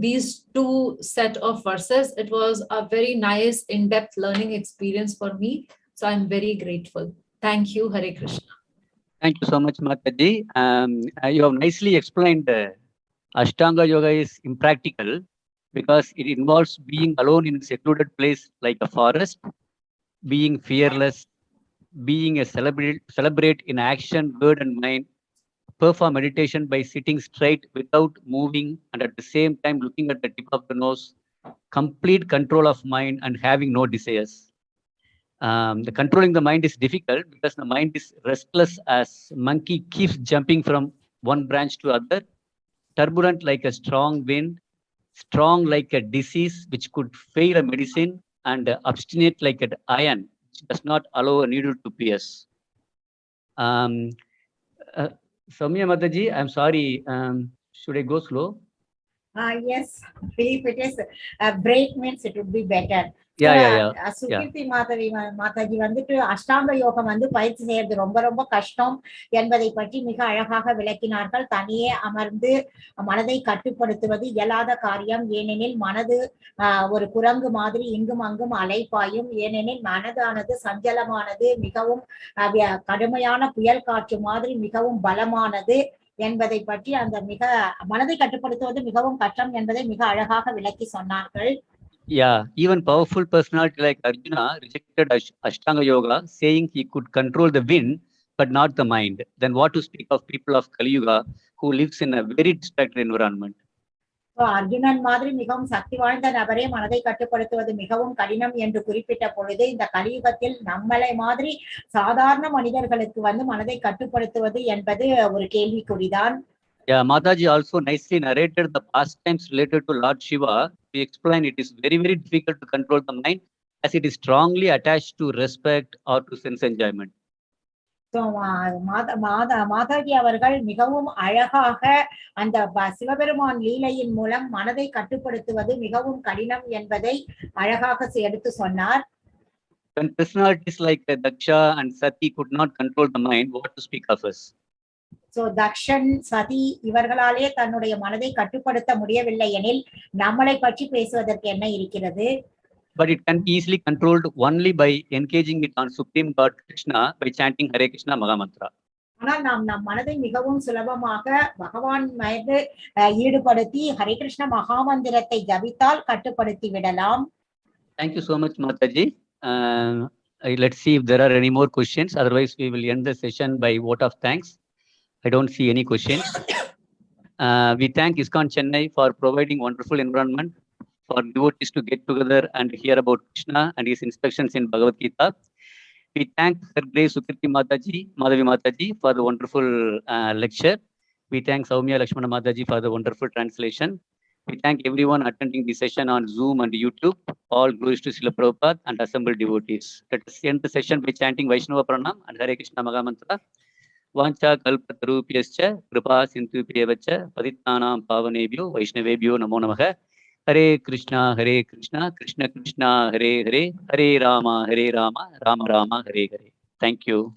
these two set of verses. It was a very nice in-depth learning experience for me. So I'm very grateful. Thank you. Hare Krishna. Thank you so much, Mataji. You have nicely explained Ashtanga Yoga is impractical because it involves being alone in a secluded place like a forest, being fearless, being a celebrate in action, word and mind, perform meditation by sitting straight without moving and at the same time looking at the tip of the nose, complete control of mind and having no desires. The controlling the mind is difficult because the mind is restless as monkey keeps jumping from one branch to other, turbulent like a strong wind, strong like a disease which could fail a medicine, and obstinate like an iron which does not allow a needle to pierce. Soumya Mataji, I'm sorry, should I go slow? Yes, if it is break means it would be better. சுகிர்த்தி Mataji வந்துட்டு அஷ்டாங்க யோகம் பயிற்சி செய்யறது ரொம்ப ரொம்ப கஷ்டம் என்பதை பற்றி மிக அழகாக விளக்கினார்கள். தனியே அமர்ந்து மனதை கட்டுப்படுத்துவது இயலாத காரியம். ஏனெனில் மனது ஒரு குரங்கு மாதிரி இங்கும் அங்கும் அலைப்பாயும். ஏனெனில் மனதானது சஞ்சலமானது, மிகவும் கடுமையான புயல் காற்று மாதிரி மிகவும் பலமானது என்பதை பற்றி அந்த மிக மனதை கட்டுப்படுத்துவது மிகவும் கஷ்டம் என்பதை மிக அழகாக விளக்கி சொன்னார்கள். Yeah, even powerful personality like Arjuna rejected Ashtanga Yoga, saying he could control the wind but not the mind. Then what to speak of people of Kali Yuga who lives in a very distracted environment? Arjunan மாதிரி மிகவும் சக்தி வாய்ந்த நபரே மனதை கட்டுப்படுத்துவது மிகவும் கடினம் என்று குறிப்பிட்ட பொழுது, இந்த கலியுகத்தில் நம்மளை மாதிரி சாதாரண மனிதர்களுக்கு மனதை கட்டுப்படுத்துவது என்பது ஒரு கேள்விக்குறிதான். Yeah, Mataji also nicely narrated the pastimes related to Lord Shiva. We explain it is very, very difficult to control the mind as it is strongly attached to respect or to sense enjoyment. So, Mataji அவர்கள் மிகவும் அழகாக அந்த சிவபெருமான் லீலையின் மூலம் மனதை கட்டுப்படுத்துவது மிகவும் கடினம் என்பதை அழகாக எடுத்து சொன்னார். When personalities like Daksha and Sati could not control the mind, what to speak of us? So Dakshan சதி இவர்களாலே தன்னுடைய மனதை கட்டுப்படுத்த முடியவில்லை எனில் நம்மளை பற்றி பேசுவதற்கு என்ன இருக்கிறது? But it can be easily controlled only by engaging it on Supreme God Krishna by chanting Hare Krishna Mahamantra. ஆனால் நம் மனதை மிகவும் சுலபமாக பகவான் மீது ஈடுபடுத்தி ஹரே கிருஷ்ண மகாமந்திரத்தை ஜபித்தால் கட்டுப்படுத்தி விடலாம். Thank you so much, Mataji. Let's see if there are any more questions. Otherwise, we will end the session by vote of thanks. I don't see any questions. We thank ISKCON Chennai for providing wonderful environment for devotees to get together and hear about Krishna and his instructions in Bhagavad Gita. We thank Her Grace Sukirti Madhavi Mataji for the wonderful lecture. We thank Soumya Lakshmana Mataji for the wonderful translation. We thank everyone attending the session on Zoom and YouTube. All glories to Srila Prabhupada and assembled devotees. Let us end the session by chanting Vaishnava Pranam and Hare Krishna Mahamantra. Vancha kalpatarupyascha kripa sindhubhyevacha padittanam pavanebhyo Vaishnavebhyo namo namaha. Hare Krishna, Krishna Krishna, Hare Hare, Hare Rama, Rama Rama, Hare Hare. Thank you.